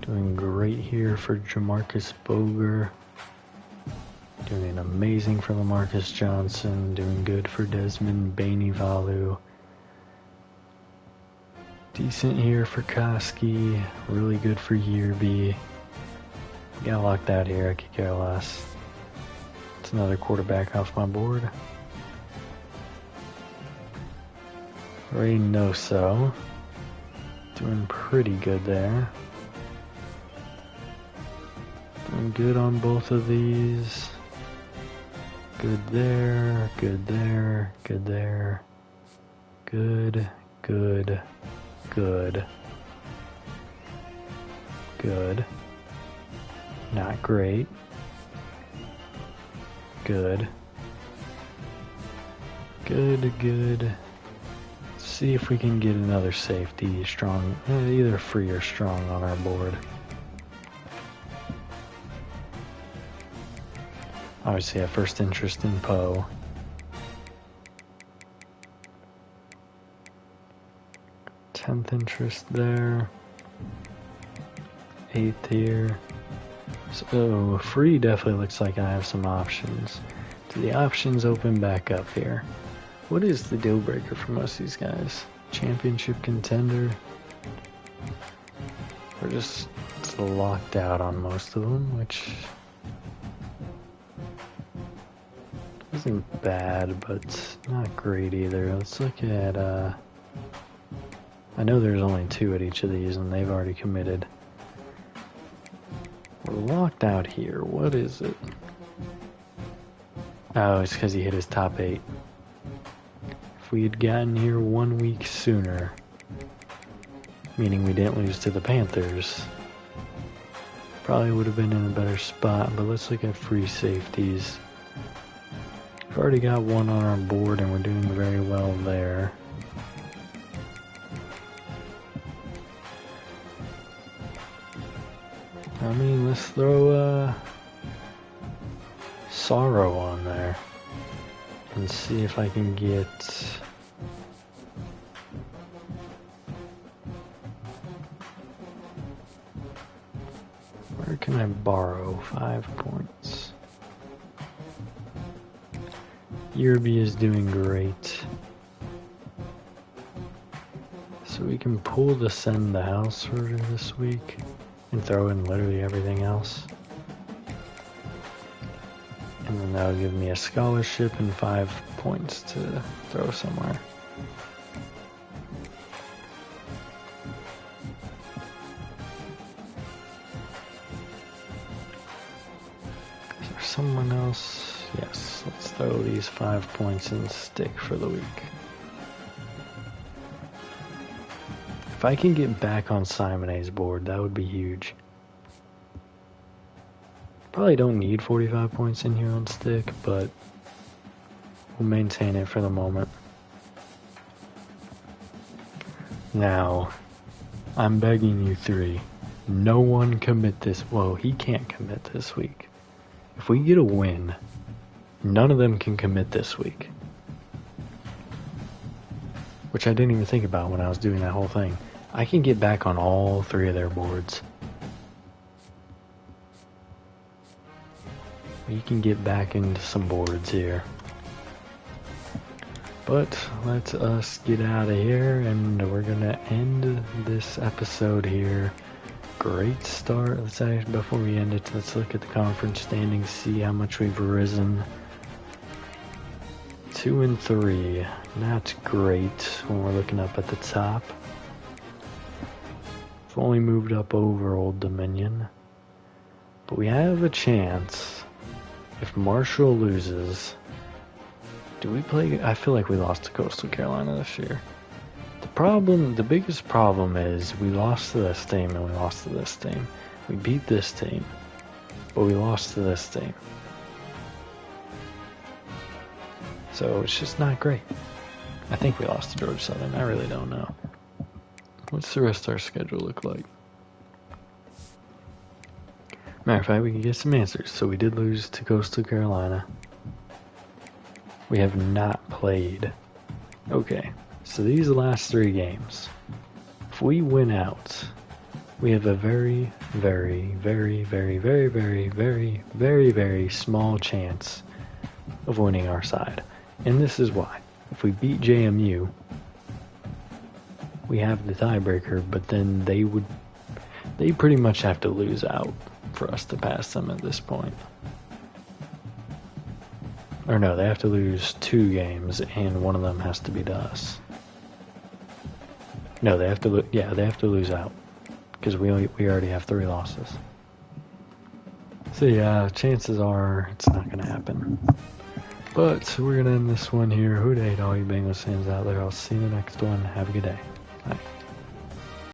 Doing great here for Jamarcus Boger. Doing amazing for LaMarcus Johnson. Doing good for Desmond Bainivalu. Decent here for Koski. Really good for Yearby. Got locked out here, I could care less. It's another quarterback off my board. Reynoso. Doing pretty good there. Doing good on both of these. Good there, good there, good there. Good, good, good. Good. Not great. Good. Good, good. Let's see if we can get another safety strong, either free or strong on our board. Obviously, I have first interest in Poe. Tenth interest there. Eighth here. So free definitely looks like I have some options. Do the options open back up here? What is the deal breaker for most of these guys? Championship contender? We're just locked out on most of them, which isn't bad, but not great either. Let's look at, I know there's only 2 at each of these, and they've already committed. We're locked out here. What is it? Oh, it's because he hit his top 8. If we had gotten here 1 week sooner, meaning we didn't lose to the Panthers, probably would have been in a better spot. But let's look at free safeties. We've already got one on our board, and we're doing very well there. I mean, let's throw Sorrow on there and see if I can get where can I borrow 5 points? Yerby is doing great, so we can pull the send the house order this week and throw in literally everything else. And then that'll give me a scholarship and 5 points to throw somewhere. Is there someone else? Yes, let's throw these 5 points in stick for the week. If I can get back on Simone's board, that would be huge. Probably don't need 45 points in here on stick, but we'll maintain it for the moment. Now, I'm begging you 3. No one commit this. Whoa, he can't commit this week. If we get a win, none of them can commit this week. Which I didn't even think about when I was doing that whole thing. I can get back on all 3 of their boards. We can get back into some boards here. But let us get out of here, and we're gonna end this episode here. Great start. Let's actually, before we end it, let's look at the conference standings, see how much we've risen. 2 and 3. Not great when we're looking up at the top. We've only moved up over Old Dominion. But we have a chance. If Marshall loses, do we play? I feel like we lost to Coastal Carolina this year. The biggest problem is we lost to this team and we lost to this team. We beat this team, but we lost to this team. So it's just not great. I think we lost to Georgia Southern. I really don't know. What's the rest of our schedule look like? Matter of fact, we can get some answers. So we did lose to Coastal Carolina. We have not played. Okay, so these last 3 games, if we win out, we have a very, very, very, very, very, very, very, very, very small chance of winning our side. And this is why. If we beat JMU, we have the tiebreaker, but then they pretty much have to lose out for us to pass them at this point. Or no, they have to lose 2 games, and one of them has to be to us. No, they have to they have to lose out, because we already have 3 losses. So yeah, chances are it's not going to happen. But we're going to end this one here. Who dey to all you Bengals fans out there. I'll see you in the next one. Have a good day. Bye.